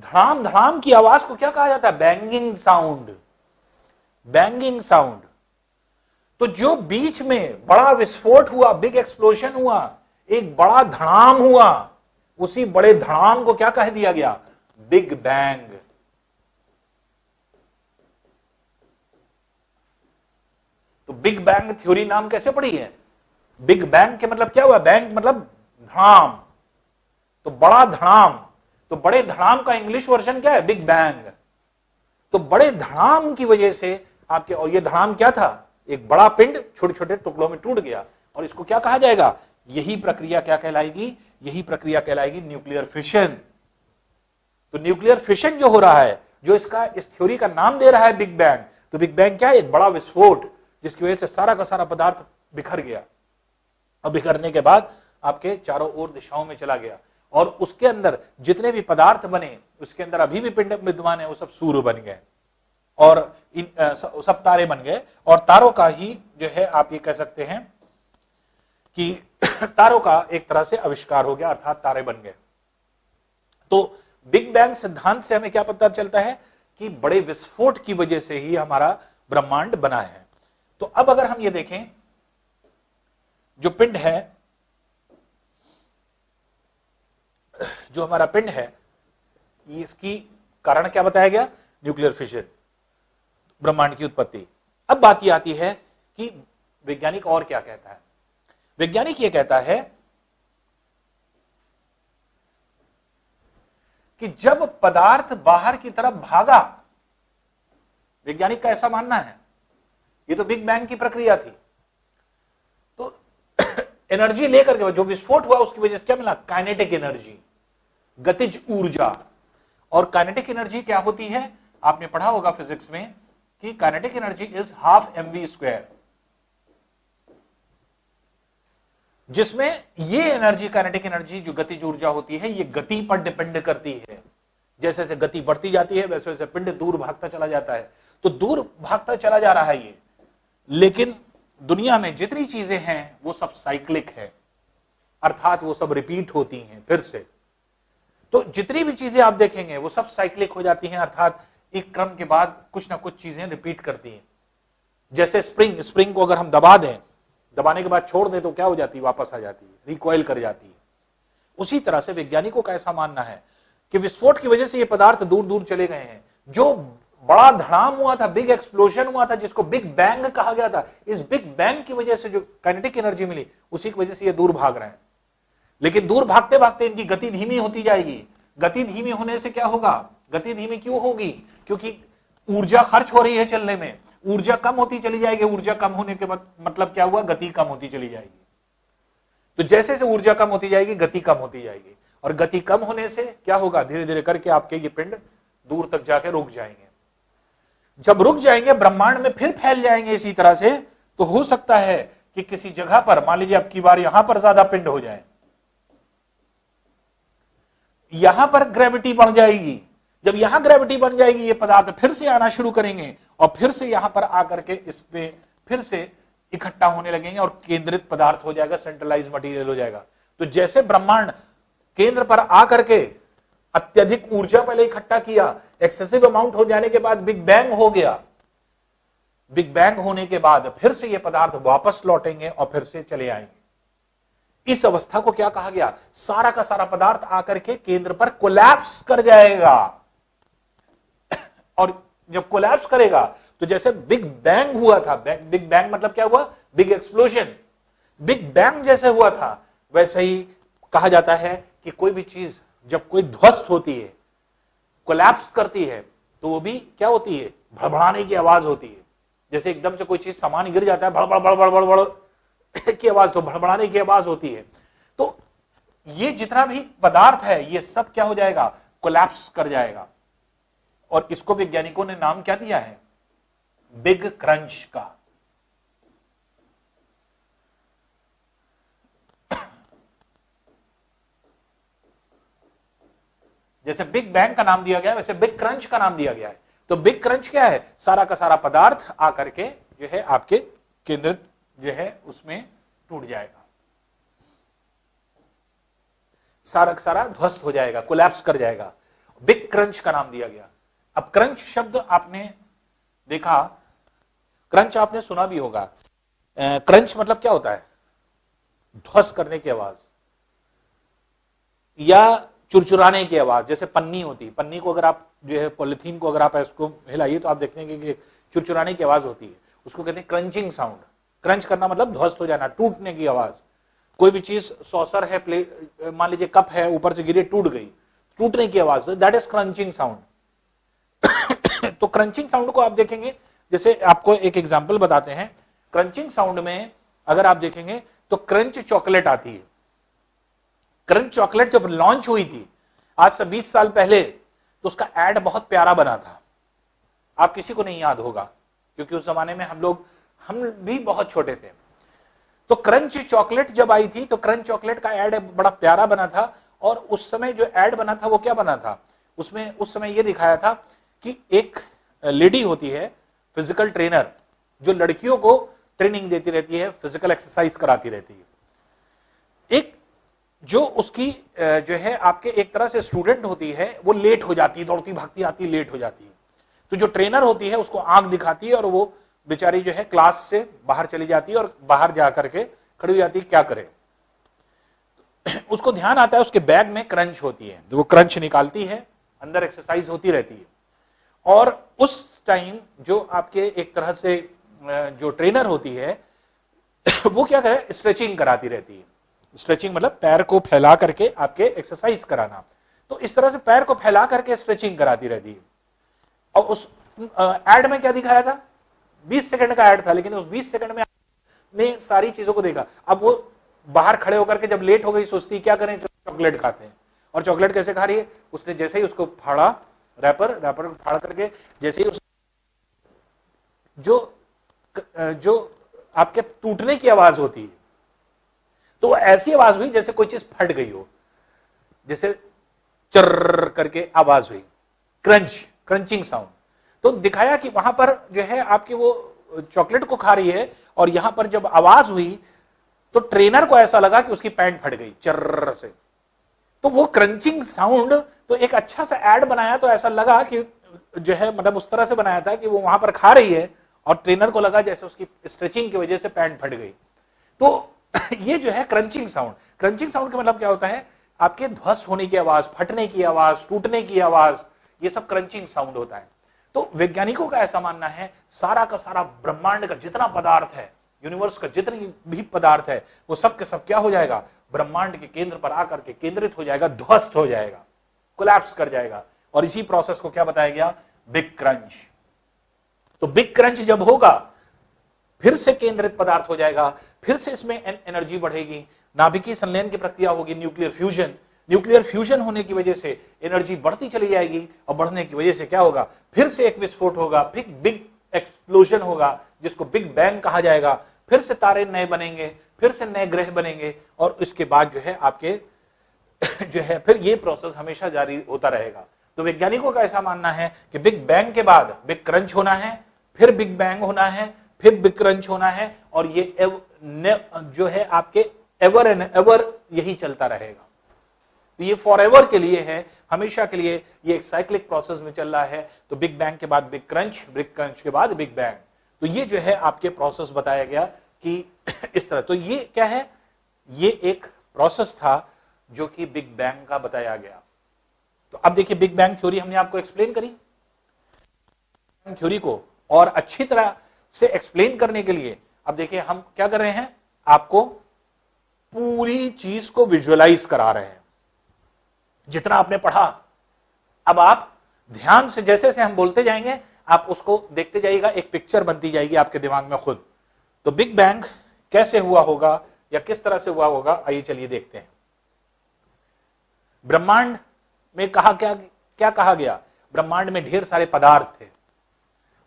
धड़ाम धड़ाम की आवाज को क्या कहा जाता है, बैंगिंग साउंड। Banging sound. तो जो बीच में बड़ा विस्फोट हुआ, बिग एक्सप्लोजन हुआ, एक बड़ा धड़ाम हुआ, उसी बड़े धड़ाम को क्या कह दिया गया, बिग बैंग। तो बिग बैंग थ्योरी नाम कैसे पड़ी है, बिग बैंग के मतलब क्या हुआ, बैंग मतलब धड़ाम, तो बड़ा धड़ाम, तो बड़े धड़ाम का इंग्लिश वर्जन क्या है, बिग बैंग। तो बड़े धड़ाम की वजह से आपके, और ये धड़ाम क्या था, एक बड़ा पिंड छोटे छोटे टुकड़ों में टूट गया, और इसको क्या कहा जाएगा, यही प्रक्रिया क्या कहलाएगी, यही प्रक्रिया कहलाएगी न्यूक्लियर फिशन। तो न्यूक्लियर फिशन जो हो रहा है, जो इसका, इस थ्योरी का नाम दे रहा है बिग बैंग, तो बिग बैंग क्या है, एक बड़ा विस्फोट, जिसकी वजह से सारा का सारा पदार्थ बिखर गया, और बिखरने के बाद आपके चारों ओर दिशाओं में चला गया, और उसके अंदर जितने भी पदार्थ बने, उसके अंदर अभी भी पिंड विद्यमान है, वो सब सूर्य बन गए, और सब तारे बन गए, और तारों का ही जो है आप ये कह सकते हैं कि तारों का एक तरह से आविष्कार हो गया, अर्थात तारे बन गए। तो बिग बैंग सिद्धांत से हमें क्या पता चलता है कि बड़े विस्फोट की वजह से ही हमारा ब्रह्मांड बना है। तो अब अगर हम ये देखें, जो पिंड है, जो हमारा पिंड है, इसकी कारण क्या बताया गया, न्यूक्लियर फिशन, ब्रह्मांड की उत्पत्ति। अब बात यह आती है कि वैज्ञानिक और क्या कहता है। वैज्ञानिक यह कहता है कि जब पदार्थ बाहर की तरफ भागा, वैज्ञानिक का ऐसा मानना है, ये तो बिग बैंग की प्रक्रिया थी, तो एनर्जी लेकर के जो विस्फोट हुआ उसकी वजह से क्या मिला, काइनेटिक एनर्जी, गतिज ऊर्जा। और काइनेटिक एनर्जी क्या होती है, आपने पढ़ा होगा फिजिक्स में कि kinetic energy is half mv², जिसमें ये एनर्जी, काइनेटिक एनर्जी जो गतिज ऊर्जा होती है, ये गति पर डिपेंड करती है। जैसे जैसे गति बढ़ती जाती है, वैसे वैसे पिंड दूर भागता चला जाता है। तो दूर भागता चला जा रहा है ये, लेकिन दुनिया में जितनी चीजें हैं वो सब साइक्लिक है, अर्थात वो सब रिपीट होती हैं फिर से। तो जितनी भी चीजें आप देखेंगे वो सब साइक्लिक हो जाती हैं, अर्थात एक क्रम के बाद कुछ ना कुछ चीजें रिपीट करती हैं। जैसे स्प्रिंग को अगर हम दबा दें, दबाने के बाद छोड़ दें तो क्या हो जाती है, वापस आ जाती है, रिकॉइल कर जाती है। उसी तरह से वैज्ञानिकों का ऐसा मानना है कि विस्फोट की वजह से ये पदार्थ दूर दूर चले गए हैं। जो बड़ा धड़ाम हुआ था, बिग एक्सप्लोजन हुआ था, जिसको बिग बैंग कहा गया था, इस बिग बैंग की वजह से जो काइनेटिक एनर्जी मिली, उसी की वजह से ये दूर भाग रहे हैं। लेकिन दूर भागते भागते इनकी गति धीमी होती जाएगी। गति धीमी होने से क्या होगा, गति धीमी क्यों होगी, क्योंकि ऊर्जा खर्च हो रही है चलने में, ऊर्जा कम होती चली जाएगी। ऊर्जा कम होने के मतलब क्या हुआ, गति कम होती चली जाएगी। तो जैसे जैसे ऊर्जा कम होती जाएगी, गति कम होती जाएगी, और गति कम होने से क्या होगा, धीरे धीरे करके आपके ये पिंड दूर तक जाके रुक जाएंगे। जब रुक जाएंगे, ब्रह्मांड में फिर फैल जाएंगे इसी तरह से, तो हो सकता है कि किसी जगह पर, मान लीजिए अब की बार यहां पर ज्यादा पिंड हो जाए, यहां पर ग्रेविटी बढ़ जाएगी। जब यहां ग्रेविटी बन जाएगी, ये पदार्थ फिर से आना शुरू करेंगे, और फिर से यहां पर आकर के इसमें फिर से इकट्ठा होने लगेंगे, और केंद्रित पदार्थ हो जाएगा, सेंट्रलाइज मटेरियल हो जाएगा। तो जैसे ब्रह्मांड केंद्र पर आकर के अत्यधिक ऊर्जा पहले इकट्ठा किया, एक्सेसिव अमाउंट हो जाने के बाद बिग बैंग हो गया, बिग बैंग होने के बाद फिर से ये पदार्थ वापस लौटेंगे और फिर से चले आएंगे। इस अवस्था को क्या कहा गया? सारा का सारा पदार्थ आकर के केंद्र पर कोलैप्स कर जाएगा। और जब कोलैप्स करेगा तो जैसे बिग बैंग हुआ था, बिग बैंग मतलब क्या हुआ? Big explosion. बिग बैंग जैसे हुआ था वैसे ही कहा जाता है कि कोई भी चीज जब कोई ध्वस्त होती है, कोलैप्स करती है, तो वो भी क्या होती है? भड़बड़ाने की आवाज होती है। जैसे एकदम से कोई चीज सामान गिर जाता है, भड़बड़ भड़बड़ भड़बड़ की आवाज, तो भड़बड़ाने की आवाज होती है। तो ये जितना भी पदार्थ है ये सब क्या हो जाएगा? कोलैप्स कर जाएगा। और इसको वैज्ञानिकों ने नाम क्या दिया है? बिग क्रंच का। जैसे बिग बैंग का नाम दिया गया वैसे बिग क्रंच का नाम दिया गया है। तो बिग क्रंच क्या है? सारा का सारा पदार्थ आकर के जो है आपके केंद्र जो है उसमें टूट जाएगा, सारा का सारा ध्वस्त हो जाएगा, कोलैप्स कर जाएगा। बिग क्रंच का नाम दिया गया। अब क्रंच शब्द आपने देखा, क्रंच आपने सुना भी होगा। क्रंच मतलब क्या होता है? ध्वस्त करने की आवाज या चुरचुराने की आवाज। जैसे पन्नी होती है, पन्नी को अगर आप जो है पॉलिथीन को अगर आप इसको हिलाइए तो आप देखेंगे कि चुरचुराने की आवाज होती है, उसको कहते हैं क्रंचिंग साउंड। क्रंच करना मतलब ध्वस्त हो जाना, टूटने की आवाज। कोई भी चीज सॉसर है, प्लेट मान लीजिए कप है, ऊपर से गिरी टूट गई, टूटने की आवाज, दैट इज क्रंचिंग साउंड। तो क्रंचिंग साउंड को आप देखेंगे, जैसे आपको एक एग्जांपल बताते हैं। क्रंचिंग साउंड में अगर आप देखेंगे तो क्रंच चॉकलेट आती है। क्रंच चॉकलेट जब लॉन्च हुई थी आज से 20 साल पहले, तो उसका एड बहुत प्यारा बना था। आप किसी को नहीं याद होगा क्योंकि उस जमाने में हम भी बहुत छोटे थे। तो क्रंच चॉकलेट जब आई थी तो क्रंच चॉकलेट का एड बड़ा प्यारा बना था। और उस समय जो एड बना था वो क्या बना था? उसमें उस समय ये दिखाया था कि एक लेडी होती है फिजिकल ट्रेनर, जो लड़कियों को ट्रेनिंग देती रहती है, फिजिकल एक्सरसाइज कराती रहती है। एक जो उसकी जो है आपके एक तरह से स्टूडेंट होती है, वो लेट हो जाती है, दौड़ती भागती आती है, लेट हो जाती है। तो जो ट्रेनर होती है उसको आंख दिखाती है और वो बेचारी जो है क्लास से बाहर चली जाती है और बाहर जाकर के खड़ी हो जाती है, क्या करे। उसको ध्यान आता है उसके बैग में क्रंच होती है, तो वो क्रंच निकालती है, अंदर एक्सरसाइज होती रहती है। और उस टाइम जो आपके एक तरह से जो ट्रेनर होती है वो क्या करे? स्ट्रेचिंग कराती रहती है। स्ट्रेचिंग मतलब पैर को फैला करके आपके एक्सरसाइज कराना। तो इस तरह से पैर को फैला करके स्ट्रेचिंग कराती रहती है। और उस एड में क्या दिखाया था? 20 सेकंड का एड था, लेकिन उस 20 सेकंड में ने सारी चीजों को देखा। अब वो बाहर खड़े होकर के जब लेट हो गई, सोचती क्या करें, चॉकलेट खाते हैं। और चॉकलेट कैसे खा रही है? उसने जैसे ही उसको फाड़ा, रैपर फाड़ करके जैसे ही जो आपके टूटने की आवाज होती है, तो वो ऐसी आवाज हुई जैसे कोई चीज फट गई हो, जैसे चर्र करके आवाज हुई, क्रंचिंग साउंड। तो दिखाया कि वहां पर जो है आपकी वो चॉकलेट को खा रही है और यहां पर जब आवाज हुई तो ट्रेनर को ऐसा लगा कि उसकी पैंट फट गई चर्र से। तो वो क्रंचिंग साउंड तो एक अच्छा सा एड बनाया, तो ऐसा लगा कि जो है मतलब उस तरह से बनाया था कि वो वहां पर खा रही है और ट्रेनर को लगा जैसे उसकी स्ट्रेचिंग की वजह से पैंट फट गई। तो ये जो है क्रंचिंग साउंड। क्रंचिंग साउंड का मतलब क्या होता है? आपके ध्वस्त होने की आवाज, फटने की आवाज, टूटने की आवाज, ये सब क्रंचिंग साउंड होता है। तो वैज्ञानिकों का ऐसा मानना है सारा का सारा ब्रह्मांड का जितना पदार्थ है, यूनिवर्स का जितनी भी पदार्थ है, वो सब के सब क्या हो जाएगा? ब्रह्मांड के केंद्र पर आकर के केंद्रित हो जाएगा, ध्वस्त हो जाएगा, कोलैप्स कर जाएगा। और इसी प्रोसेस को क्या बताया गया? Big crunch. तो बिग क्रंच जब होगा फिर से केंद्रित पदार्थ हो जाएगा, फिर से इसमें एनर्जी बढ़ेगी, नाभिकीय संलयन की प्रक्रिया होगी, न्यूक्लियर फ्यूजन। न्यूक्लियर फ्यूजन होने की वजह से एनर्जी बढ़ती चली जाएगी और बढ़ने की वजह से क्या होगा? फिर से एक विस्फोट होगा, फिर बिग एक्सप्लोजन होगा जिसको बिग बैंग कहा जाएगा। फिर से तारे नए बनेंगे, फिर से नए ग्रह बनेंगे और इसके बाद जो है आपके जो है फिर ये प्रोसेस हमेशा जारी होता रहेगा। तो वैज्ञानिकों का ऐसा मानना है कि बिग बैंग के बाद बिग क्रंच होना है, फिर बिग बैंग होना है, फिर बिग क्रंच होना है, और ये जो है आपके एवर एंड एवर यही चलता रहेगा। तो ये फॉर एवर के लिए है, हमेशा के लिए ये एक साइक्लिक प्रोसेस में चल रहा है। तो बिग बैंग के बाद बिग क्रंच के बाद बिग बैंग। तो ये जो है आपके प्रोसेस बताया गया कि इस तरह। तो ये क्या है, ये एक प्रोसेस था जो कि बिग बैंग का बताया गया। तो अब देखिए बिग बैंग थ्योरी हमने आपको एक्सप्लेन करी। थ्योरी को और अच्छी तरह से एक्सप्लेन करने के लिए अब देखिए हम क्या कर रहे हैं, आपको पूरी चीज को विजुअलाइज करा रहे हैं। जितना आपने पढ़ा अब आप ध्यान से जैसे जैसे हम बोलते जाएंगे आप उसको देखते जाइएगा, एक पिक्चर बनती जाएगी आपके दिमाग में खुद। तो बिग बैंग कैसे हुआ होगा या किस तरह से हुआ होगा, आइए चलिए देखते हैं। ब्रह्मांड में कहा क्या कहा गया, ब्रह्मांड में ढेर सारे पदार्थ थे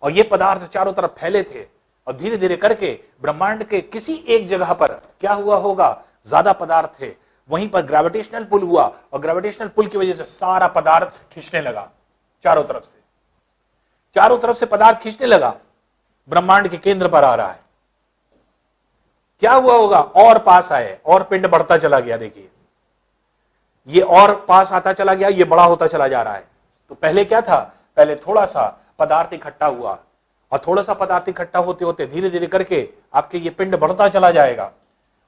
और ये पदार्थ चारों तरफ फैले थे और धीरे धीरे करके ब्रह्मांड के किसी एक जगह पर क्या हुआ होगा, ज्यादा पदार्थ थे, वहीं पर ग्रेविटेशनल पुल हुआ और ग्रेविटेशनल पुल की वजह से सारा पदार्थ खींचने लगा चारों तरफ से पदार्थ खींचने लगा, ब्रह्मांड के केंद्र पर आ रहा है। क्या हुआ होगा, और पास आए और पिंड बढ़ता चला गया। देखिए ये और पास आता चला गया, ये बड़ा होता चला जा रहा है। तो पहले क्या था, पहले थोड़ा सा पदार्थ इकट्ठा हुआ और थोड़ा सा पदार्थ इकट्ठा होते होते धीरे धीरे करके आपके ये पिंड बढ़ता चला जाएगा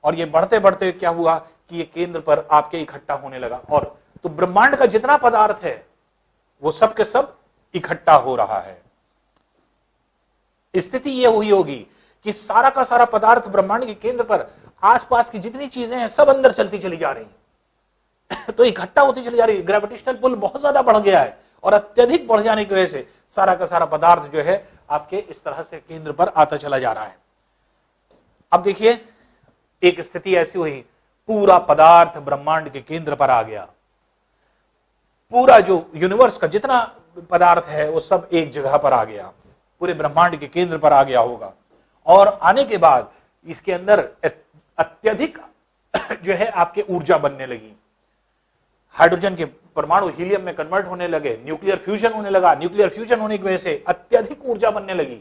और ये बढ़ते बढ़ते क्या हुआ कि ये केंद्र पर आपके इकट्ठा होने लगा। और तो ब्रह्मांड का जितना पदार्थ है वो सब के सब इकट्ठा हो रहा है। स्थिति यह हुई होगी कि सारा का सारा पदार्थ ब्रह्मांड के केंद्र पर आसपास की जितनी चीजें हैं सब अंदर चलती चली जा रही हैं तो इकट्ठा होती चली जा रही है। ग्रेविटेशनल पुल बहुत ज्यादा बढ़ गया है और अत्यधिक बढ़ जाने की वजह से सारा का सारा पदार्थ जो है आपके इस तरह से केंद्र पर आता चला जा रहा है। अब देखिए एक स्थिति ऐसी हुई, पूरा पदार्थ ब्रह्मांड के केंद्र पर आ गया। पूरा जो यूनिवर्स का जितना पदार्थ है वो सब एक जगह पर आ गया, पूरे ब्रह्मांड के केंद्र पर आ गया होगा। और आने के बाद इसके अंदर अत्यधिक जो है आपके ऊर्जा बनने लगी। हाइड्रोजन के परमाणु हीलियम में कन्वर्ट होने लगे, न्यूक्लियर फ्यूजन होने लगा। न्यूक्लियर फ्यूजन होने की वजह से अत्यधिक ऊर्जा बनने लगी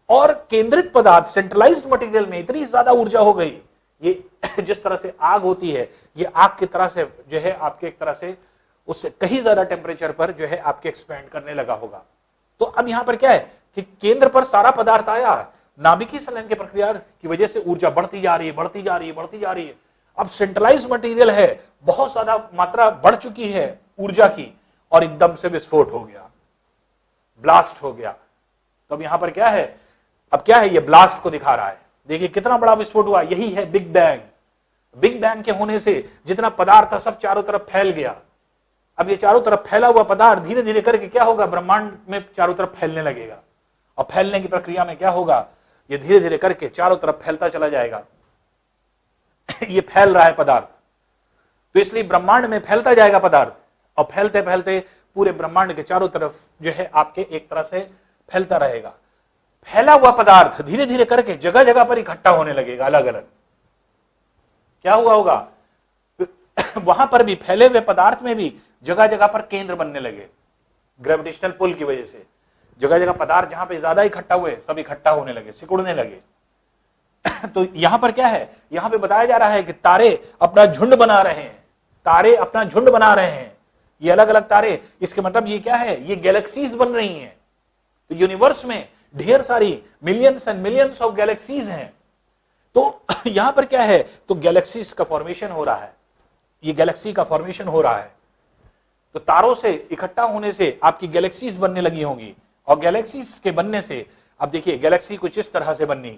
और केंद्रित पदार्थ सेंट्रलाइज्ड मटेरियल में इतनी ज्यादा ऊर्जा हो गई। ये जिस तरह से आग होती है, ये आग की तरह से जो है आपके एक तरह से उससे कहीं ज्यादा टेम्परेचर पर जो है आपके एक्सपेंड करने लगा होगा। तो अब यहां पर क्या है कि केंद्र पर सारा पदार्थ आया, नाभिकीय संलयन की प्रक्रिया की वजह से ऊर्जा बढ़ती जा रही है, बढ़ती जा रही है, बढ़ती जा रही है। अब सेंट्रलाइज मटेरियल है, बहुत ज्यादा मात्रा बढ़ चुकी है ऊर्जा की और एकदम से विस्फोट हो गया, ब्लास्ट हो गया। तो अब यहां पर क्या है, अब क्या है, ये ब्लास्ट को दिखा रहा है। देखिए कितना बड़ा विस्फोट हुआ, यही है बिग बैंग। बिग बैंग के होने से जितना पदार्थ था सब चारों तरफ फैल गया। अब ये चारों तरफ फैला हुआ पदार्थ धीरे धीरे करके क्या होगा, ब्रह्मांड में चारों तरफ फैलने लगेगा और फैलने की प्रक्रिया में क्या होगा, ये धीरे धीरे करके चारों तरफ फैलता चला जाएगा। ये फैल रहा है पदार्थ, तो इसलिए ब्रह्मांड में फैलता जाएगा पदार्थ और फैलते फैलते पूरे ब्रह्मांड के चारों तरफ जो है आपके एक तरह से फैलता रहेगा। फैला हुआ पदार्थ धीरे धीरे करके जगह जगह पर इकट्ठा होने लगेगा, अलग अलग। क्या हुआ होगा, वहां पर भी फैले हुए पदार्थ में भी जगह जगह पर केंद्र बनने लगे। ग्रेविटेशनल पुल की वजह से जगह जगह पदार्थ जहां पे ज्यादा इकट्ठा हुए सब इकट्ठा होने लगे, सिकुड़ने लगे। तो यहां पर क्या है, यहां पे बताया जा रहा है कि तारे अपना झुंड बना रहे हैं, तारे अपना झुंड बना रहे हैं, ये अलग अलग तारे। इसके मतलब ये क्या है, ये गैलेक्सीज बन रही हैं। तो यूनिवर्स में ढेर सारी millions and millions of galaxies हैं। तो यहां पर क्या है, तो गैलेक्सीज का फॉर्मेशन हो रहा है, ये गैलेक्सी का फॉर्मेशन हो रहा है। तो तारों से इकट्ठा होने से आपकी गैलेक्सीज बनने लगी होंगी और गैलेक्सीज के बनने से अब देखिए गैलेक्सी कुछ इस तरह से बननी,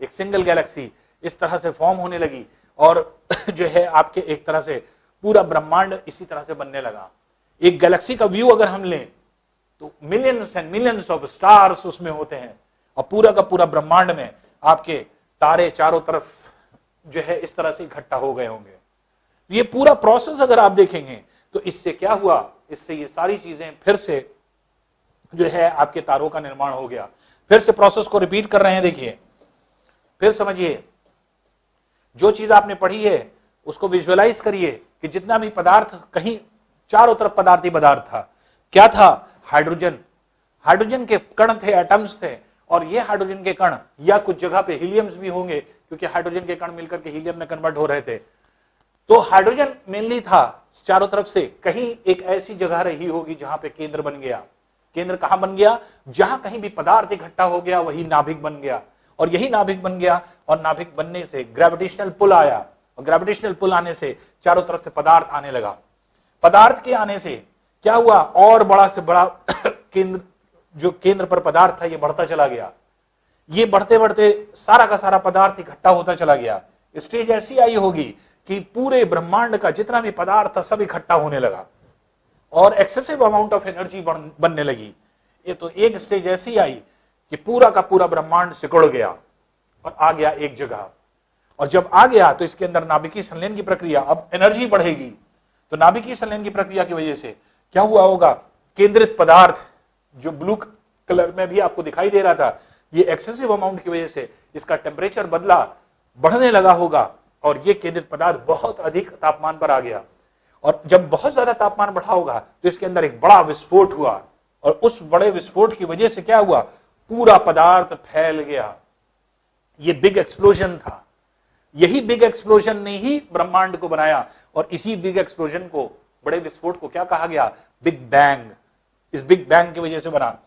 एक सिंगल गैलेक्सी इस तरह से फॉर्म होने लगी और जो है आपके एक तरह से पूरा ब्रह्मांड इसी तरह से बनने लगा। एक गैलेक्सी का व्यू अगर हम लें तो millions and millions of stars उसमें होते हैं और पूरा का पूरा ब्रह्मांड में आपके तारे चारों तरफ जो है इस तरह से इकट्ठा हो गए होंगे। ये पूरा प्रोसेस अगर आप देखेंगे तो इससे क्या हुआ, इससे ये सारी चीजें फिर से जो है आपके तारों का निर्माण हो गया। फिर से प्रोसेस को रिपीट कर रहे हैं, देखिए फिर समझिए। जो चीज आपने पढ़ी है उसको विजुअलाइज करिए कि जितना भी पदार्थ, कहीं चारों तरफ पदार्थ ही पदार्थ था। क्या था, हाइड्रोजन। हाइड्रोजन के कण थे, एटम्स थे और ये हाइड्रोजन के कण या कुछ जगह पे हीलियम्स भी होंगे क्योंकि हाइड्रोजन के कण मिलकर के हीलियम में कन्वर्ट हो रहे थे। तो हाइड्रोजन मेनली था चारों तरफ से, कहीं एक ऐसी जगह रही होगी जहां पे केंद्र बन गया केंद्र कहां बन गया? जहां कहीं भी पदार्थ इकट्ठा हो गया वही नाभिक बन गया, और यही नाभिक बन गया, और नाभिक बनने से ग्रेविटेशनल पुल आया, और ग्रेविटेशनल पुल आने से चारों तरफ से पदार्थ आने लगा। पदार्थ के आने से क्या हुआ? और बड़ा से बड़ा केंद्र, जो केंद्र पर पदार्थ था, ये बढ़ता चला गया। ये बढ़ते बढ़ते सारा का सारा पदार्थ इकट्ठा होता चला गया। स्टेज ऐसी आई होगी कि पूरे ब्रह्मांड का जितना भी पदार्थ था सब इकट्ठा होने लगा और एक्सेसिव अमाउंट ऑफ एनर्जी बनने लगी। ये तो एक स्टेज ऐसी आई कि पूरा का पूरा ब्रह्मांड सिकुड़ गया और आ गया एक जगह। और जब आ गया तो इसके अंदर नाभिकीय संलयन की प्रक्रिया, अब एनर्जी बढ़ेगी, तो नाभिकीय संलयन की प्रक्रिया की वजह से क्या हुआ होगा? केंद्रित पदार्थ जो ब्लू कलर में भी आपको दिखाई दे रहा था, ये एक्सेसिव अमाउंट की वजह से इसका टेम्परेचर बदला, बढ़ने लगा होगा, और ये केंद्रित पदार्थ बहुत अधिक तापमान पर आ गया। और जब बहुत ज्यादा तापमान बढ़ा होगा तो इसके अंदर एक बड़ा विस्फोट हुआ, और उस बड़े विस्फोट की वजह से क्या हुआ? पूरा पदार्थ फैल गया। ये बिग एक्सप्लोजन था। यही बिग एक्सप्लोजन ने ही ब्रह्मांड को बनाया, और इसी बिग एक्सप्लोजन को, बड़े विस्फोट को क्या कहा गया? Big bang. इस बिग बैंग की वजह से बना।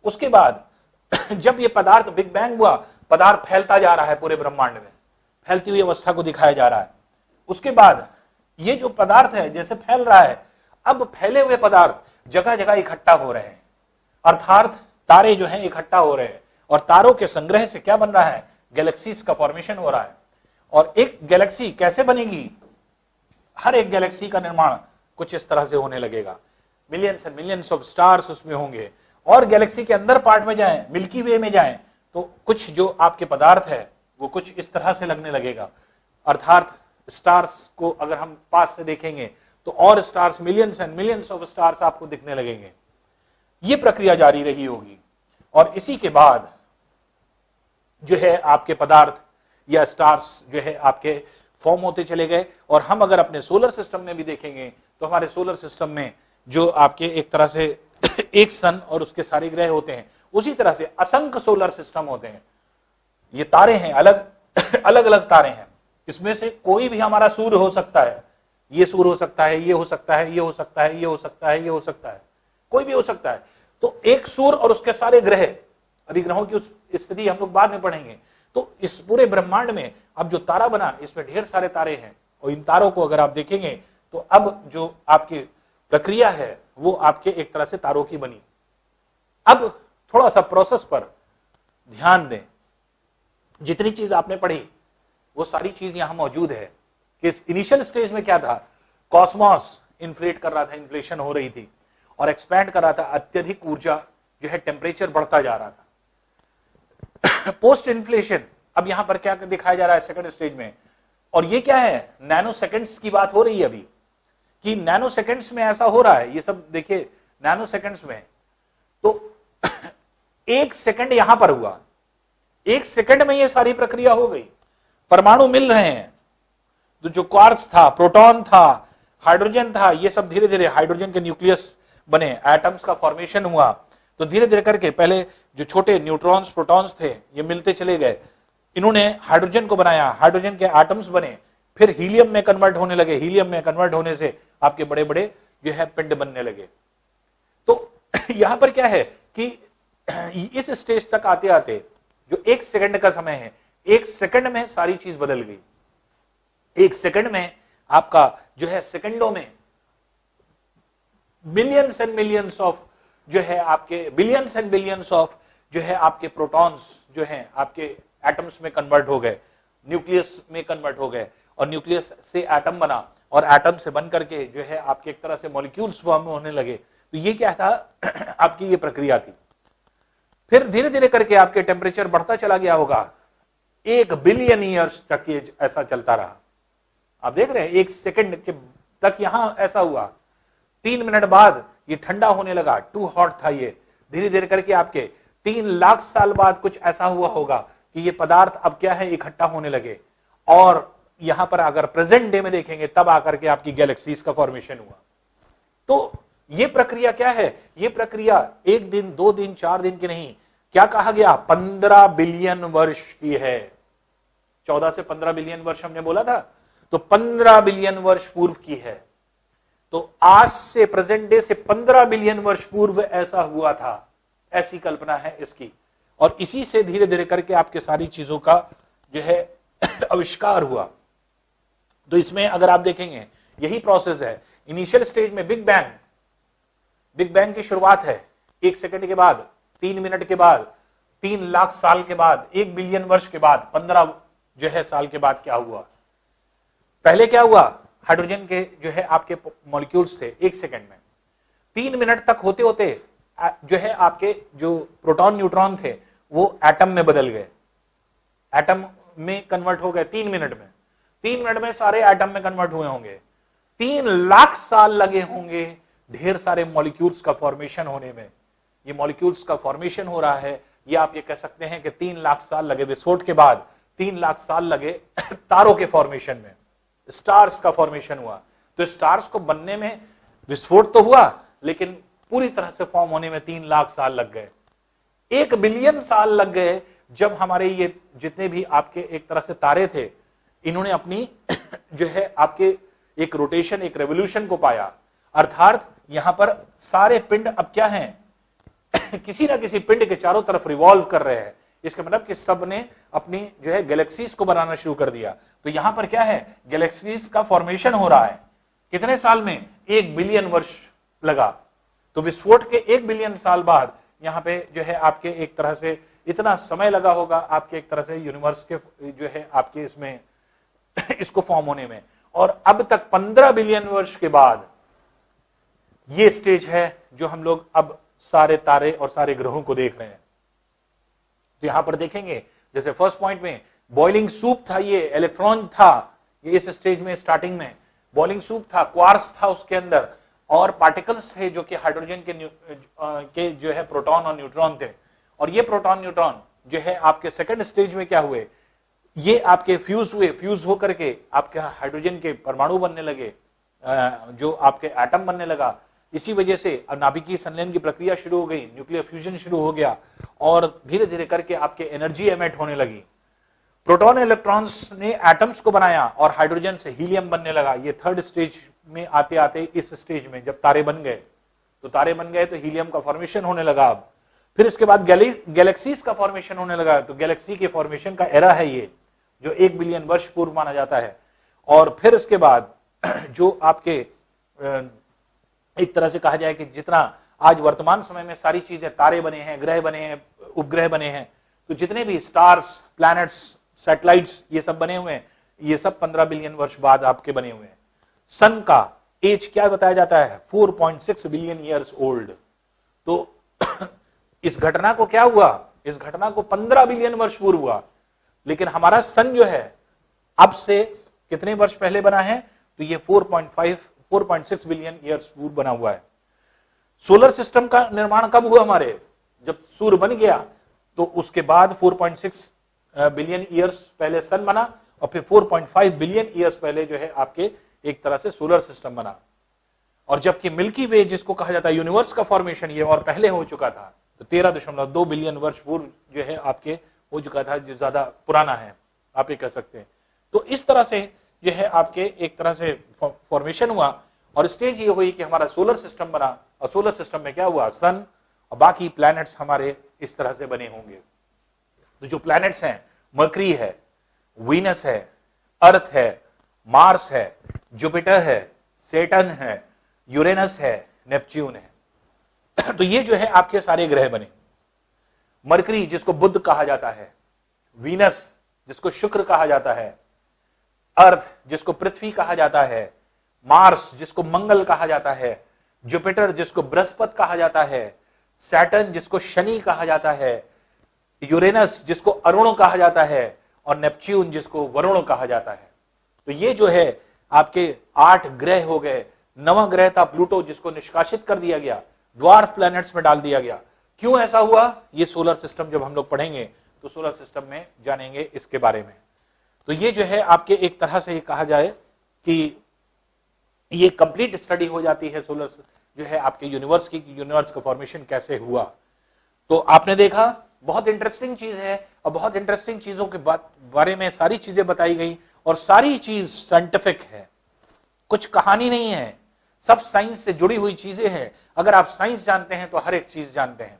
उसके बाद जब ये पदार्थ बिग बैंग हुआ, पदार्थ फैलता जा रहा है पूरे ब्रह्मांड में, फैलती हुई अवस्था को दिखाया जा रहा है। उसके बाद ये जो पदार्थ है जैसे फैल रहा है, अब फैले हुए पदार्थ जगह जगह इकट्ठा हो रहे हैं, अर्थात तारे जो हैं इकट्ठा हो रहे हैं, और तारों के संग्रह से क्या बन रहा है? गैलेक्सीज का फॉर्मेशन हो रहा है। और एक गैलेक्सी कैसे बनेगी? हर एक गैलेक्सी का निर्माण कुछ इस तरह से होने लगेगा। Millions and millions of stars उसमें होंगे, और गैलेक्सी के अंदर पार्ट में जाएं, मिल्की वे में जाएं, तो कुछ जो आपके पदार्थ है वो कुछ इस तरह से लगने लगेगा। अर्थात स्टार्स को अगर हम पास से देखेंगे तो और stars, millions and millions of stars आपको दिखने लगेंगे। ये प्रक्रिया जारी रही होगी, और इसी के बाद जो है आपके पदार्थ या स्टार्स जो है आपके फॉर्म होते चले गए। और हम अगर अपने सोलर सिस्टम में भी देखेंगे तो हमारे सोलर सिस्टम में जो आपके एक तरह से एक सन और उसके सारे ग्रह होते हैं, उसी तरह से असंख्य सोलर सिस्टम होते हैं। ये तारे हैं, अलग अलग अलग तारे हैं। इसमें से कोई भी हमारा सूर्य हो सकता है, ये सूर्य हो सकता है, ये हो सकता है, ये हो सकता है, ये हो सकता है, ये हो सकता है, कोई भी हो सकता है। तो एक सूर्य और उसके सारे ग्रह, अभी ग्रहों की स्थिति हम लोग बाद में पढ़ेंगे। तो इस पूरे ब्रह्मांड में अब जो तारा बना, इसमें ढेर सारे तारे हैं, और इन तारों को अगर आप देखेंगे तो अब जो आपकी प्रक्रिया है वो आपके एक तरह से तारों की बनी। अब थोड़ा सा प्रोसेस पर ध्यान दें। जितनी चीज आपने पढ़ी वो सारी चीज यहां मौजूद है कि इस इनिशियल स्टेज में क्या था? कॉस्मॉस इन्फ्लेट कर रहा था, इन्फ्लेशन हो रही थी और एक्सपैंड कर रहा था। अत्यधिक ऊर्जा जो है, टेम्परेचर बढ़ता जा रहा था। पोस्ट इन्फ्लेशन अब यहां पर क्या दिखाया जा रहा है सेकंड स्टेज में, और ये क्या है? नैनो सेकंड्स की बात हो रही है अभी, कि नैनो सेकंड्स में ऐसा हो रहा है। ये सब देखिए नैनो सेकंड्स में, तो एक सेकंड यहां पर हुआ, एक सेकंड में ये सारी प्रक्रिया हो गई। परमाणु मिल रहे हैं, तो जो क्वार्क्स था, प्रोटॉन था, हाइड्रोजन था, ये सब धीरे धीरे हाइड्रोजन के न्यूक्लियस बने, एटम्स का फॉर्मेशन हुआ। तो धीरे धीरे करके पहले जो छोटे न्यूट्रॉन्स, प्रोटॉन्स थे, ये मिलते चले गए। इन्होंने हाइड्रोजन को बनाया, हाइड्रोजन के एटम्स बने, फिर हीलियम में कन्वर्ट होने लगे। हीलियम में कन्वर्ट होने से आपके बड़े बड़े जो है पिंड बनने लगे। तो यहां पर क्या है कि इस स्टेज तक आते आते जो एक सेकंड का समय है, एक सेकंड में सारी चीज बदल गई। एक सेकंड में आपका जो है, सेकंडों में मिलियंस एंड मिलियंस ऑफ जो है आपके, बिलियंस एंड बिलियंस ऑफ जो है आपके प्रोटॉन्स जो है आपके एटम्स में कन्वर्ट हो गए, न्यूक्लियस में कन्वर्ट हो गए, और न्यूक्लियस से एटम बना, और एटम से बन करके जो है आपके एक तरह से मॉलिक्यूल्स फॉर्म होने लगे। तो ये क्या था? आपकी ये प्रक्रिया थी। फिर धीरे धीरे करके आपके टेम्परेचर बढ़ता चला गया होगा। 1 बिलियन ईयर्स तक ये ऐसा चलता रहा। आप देख रहे हैं, एक सेकंड के तक यहां ऐसा हुआ। 3 मिनट बाद ये ठंडा होने लगा, टू हॉट था ये। धीरे धीरे करके आपके 3 लाख साल बाद कुछ ऐसा हुआ होगा कि ये पदार्थ अब क्या है, इकट्ठा होने लगे। और यहां पर अगर प्रेजेंट डे में देखेंगे तब आकर के आपकी गैलेक्सीज का फॉर्मेशन हुआ। तो ये प्रक्रिया क्या है? ये प्रक्रिया 1 दिन, 2 दिन, 4 दिन की नहीं, क्या कहा गया? 15 बिलियन वर्ष की है। 14 से 15 बिलियन वर्ष हमने बोला था, तो 15 बिलियन वर्ष पूर्व की है। तो आज से प्रेजेंट डे से 15 बिलियन वर्ष पूर्व ऐसा हुआ था, ऐसी कल्पना है इसकी। और इसी से धीरे धीरे करके आपके सारी चीजों का जो है आविष्कार हुआ। तो इसमें अगर आप देखेंगे यही प्रोसेस है। इनिशियल स्टेज में बिग बैंग की शुरुआत है 1 सेकंड के बाद, 3 मिनट के बाद, 3 लाख साल के बाद, 1 बिलियन वर्ष के बाद, 15 जो है साल के बाद क्या हुआ। पहले क्या हुआ, हाइड्रोजन के जो है आपके मॉलिक्यूल्स थे 1 सेकंड में, 3 मिनट तक होते होते जो है आपके जो प्रोटॉन न्यूट्रॉन थे वो एटम में बदल गए, एटम में कन्वर्ट हो गए 3 मिनट में। 3 मिनट में सारे एटम में कन्वर्ट हुए होंगे। 3 लाख साल लगे होंगे ढेर सारे मॉलिक्यूल्स का फॉर्मेशन होने में। ये मॉलिक्यूल्स का फॉर्मेशन हो रहा है, ये आप ये कह सकते हैं कि 3 लाख साल लगे विस्फोट के बाद, 3 लाख साल लगे तारों के फॉर्मेशन में, स्टार्स का फॉर्मेशन हुआ। तो स्टार्स को बनने में विस्फोट तो हुआ, लेकिन पूरी तरह से फॉर्म होने में 3 लाख साल लग गए। 1 बिलियन साल लग गए जब हमारे ये जितने भी आपके एक तरह से तारे थे, इन्होंने अपनी जो है आपके एक रोटेशन, एक रेवोल्यूशन को पाया। अर्थात यहां पर सारे पिंड अब क्या हैं किसी ना किसी पिंड के चारों तरफ रिवॉल्व कर रहे हैं। इसका मतलब कि सब ने अपनी जो है गैलेक्सीज को बनाना शुरू कर दिया। तो यहां पर क्या है, गैलेक्सीज का फॉर्मेशन हो रहा है। कितने साल में, 1 बिलियन वर्ष लगा। तो विस्फोट के 1 बिलियन साल बाद यहां पे जो है आपके एक तरह से इतना समय लगा होगा आपके एक तरह से यूनिवर्स के जो है आपके इसमें इसको फॉर्म होने में। और अब तक 15 बिलियन वर्ष के बाद ये स्टेज है जो हम लोग अब सारे तारे और सारे ग्रहों को देख रहे हैं। तो यहां पर देखेंगे जैसे फर्स्ट पॉइंट में बॉइलिंग सूप था, ये इलेक्ट्रॉन था, ये इस स्टेज में स्टार्टिंग में बॉइलिंग सूप था, क्वार्ट्ज था उसके अंदर, और पार्टिकल्स थे जो कि हाइड्रोजन के जो है प्रोटॉन और न्यूट्रॉन थे। और ये प्रोटॉन न्यूट्रॉन जो है आपके सेकंड स्टेज में क्या हुए, ये आपके फ्यूज हुए, फ्यूज होकर के आपके हाइड्रोजन के परमाणु बनने लगे, जो आपके एटम बनने लगा। इसी वजह से नाभिकीय संलयन की प्रक्रिया शुरू हो गई, न्यूक्लियर फ्यूजन शुरू हो गया, और धीरे धीरे करके आपके एनर्जी एमिट होने लगी। प्रोटॉन इलेक्ट्रॉन्स ने एटम्स को बनाया और हाइड्रोजन से हीलियम बनने लगा। ये थर्ड स्टेज में आते आते इस स्टेज में जब तारे बन गए, तो तारे बन गए तो हीलियम का फॉर्मेशन होने लगा। अब फिर इसके बाद गैलेक्सीज का फॉर्मेशन होने लगा। तो गैलेक्सी के फॉर्मेशन का एरा है ये, जो 1 बिलियन वर्ष पूर्व माना जाता है। और फिर इसके बाद जो आपके एक तरह से कहा जाए कि जितना आज वर्तमान समय में सारी चीजें, तारे बने हैं, ग्रह बने हैं, उपग्रह बने हैं, तो जितने भी स्टार्स, प्लैनेट्स, सैटेलाइट्स ये सब बने हुए हैं, ये सब 15 बिलियन वर्ष बाद आपके बने हुए हैं। सन का एज क्या बताया जाता है, 4.6 बिलियन ईयर्स ओल्ड। तो इस घटना को क्या हुआ, इस घटना को 15 बिलियन वर्ष पूर्व हुआ। लेकिन हमारा सन जो है अब से कितने वर्ष पहले बना है, तो ये 4.6 बिलियन ईयर्स पूर्व बना हुआ है। सोलर सिस्टम का निर्माण कब हुआ हमारे, जब सूर्य बन गया, तो उसके बाद 4.6 बिलियन ईयर्स पहले सन बना, और फिर 4.5 बिलियन ईयर्स पहले जो है आपके एक तरह से सोलर सिस्टम बना। और जबकि मिल्की वे जिसको कहा जाता है यूनिवर्स का फॉर्मेशन, ये और पहले हो चुका था। तो 13.2 बिलियन वर्ष पूर्व जो है आपके हो चुका था, जो ज्यादा पुराना है आप ये कह सकते हैं। तो इस तरह से जो है आपके एक तरह से फॉर्मेशन हुआ, और स्टेज ये हुई कि हमारा सोलर सिस्टम बना। और सोलर सिस्टम में क्या हुआ, सन और बाकी प्लैनेट्स हमारे इस तरह से बने होंगे। तो जो प्लैनेट्स हैं, मर्करी है, वीनस है, अर्थ है, मार्स है, जुपिटर है, सैटर्न है, यूरेनस है, नेपच्यून है। तो ये जो है आपके सारे ग्रह बने। मर्करी जिसको बुध कहा जाता है, वीनस जिसको शुक्र कहा जाता है, अर्थ जिसको पृथ्वी कहा जाता है, मार्स जिसको मंगल कहा जाता है, जुपिटर जिसको बृहस्पति कहा जाता है, सैटर्न जिसको शनि कहा जाता है, यूरेनस जिसको अरुण कहा जाता है, और नेपच्यून जिसको वरुण कहा जाता है। तो ये जो है आपके 8 ग्रह हो गए। 9वां ग्रह था प्लूटो, जिसको निष्कासित कर दिया गया, ड्वार्फ प्लैनेट्स में डाल दिया गया। क्यों ऐसा हुआ, ये सोलर सिस्टम जब हम लोग पढ़ेंगे तो सोलर सिस्टम में जानेंगे इसके बारे में। तो ये जो है आपके एक तरह से ये कहा जाए कि ये कंप्लीट स्टडी हो जाती है सोलर जो है आपके यूनिवर्स की, यूनिवर्स का फॉर्मेशन कैसे हुआ। तो आपने देखा बहुत इंटरेस्टिंग चीज है, और बहुत इंटरेस्टिंग चीजों के बारे में सारी चीजें बताई गई, और सारी चीज साइंटिफिक है, कुछ कहानी नहीं है, सब साइंस से जुड़ी हुई चीजें हैं। अगर आप साइंस जानते हैं तो हर एक चीज जानते हैं।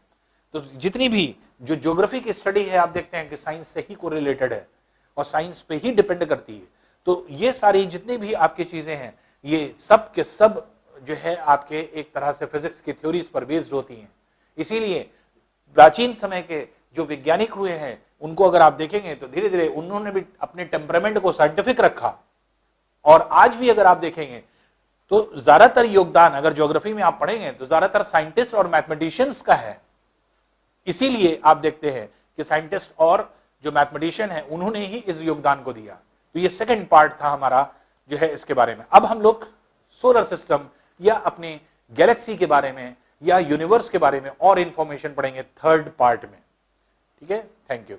तो जितनी भी जो ज्योग्राफी की स्टडी है आप देखते हैं कि साइंस से ही कोरिलेटेड है और साइंस पे ही डिपेंड करती है। तो ये सारी जितनी भी आपकी चीजें हैं ये सब के सब जो है आपके एक तरह से फिजिक्स की थ्योरीज पर बेस्ड होती हैं। इसीलिए प्राचीन समय के जो वैज्ञानिक हुए हैं उनको अगर आप देखेंगे तो धीरे धीरे उन्होंने भी अपने टेम्परामेंट को साइंटिफिक रखा। और आज भी अगर आप देखेंगे तो ज्यादातर योगदान अगर ज्योग्राफी में आप पढ़ेंगे तो ज्यादातर साइंटिस्ट और मैथमेटिशियंस का है। इसीलिए आप देखते हैं कि साइंटिस्ट और जो मैथमेटिशियन है उन्होंने ही इस योगदान को दिया। तो ये सेकंड पार्ट था हमारा जो है इसके बारे में। अब हम लोग सोलर सिस्टम या अपने गैलेक्सी के बारे में या यूनिवर्स के बारे में और इंफॉर्मेशन पढ़ेंगे थर्ड पार्ट में। ठीक है, थैंक यू।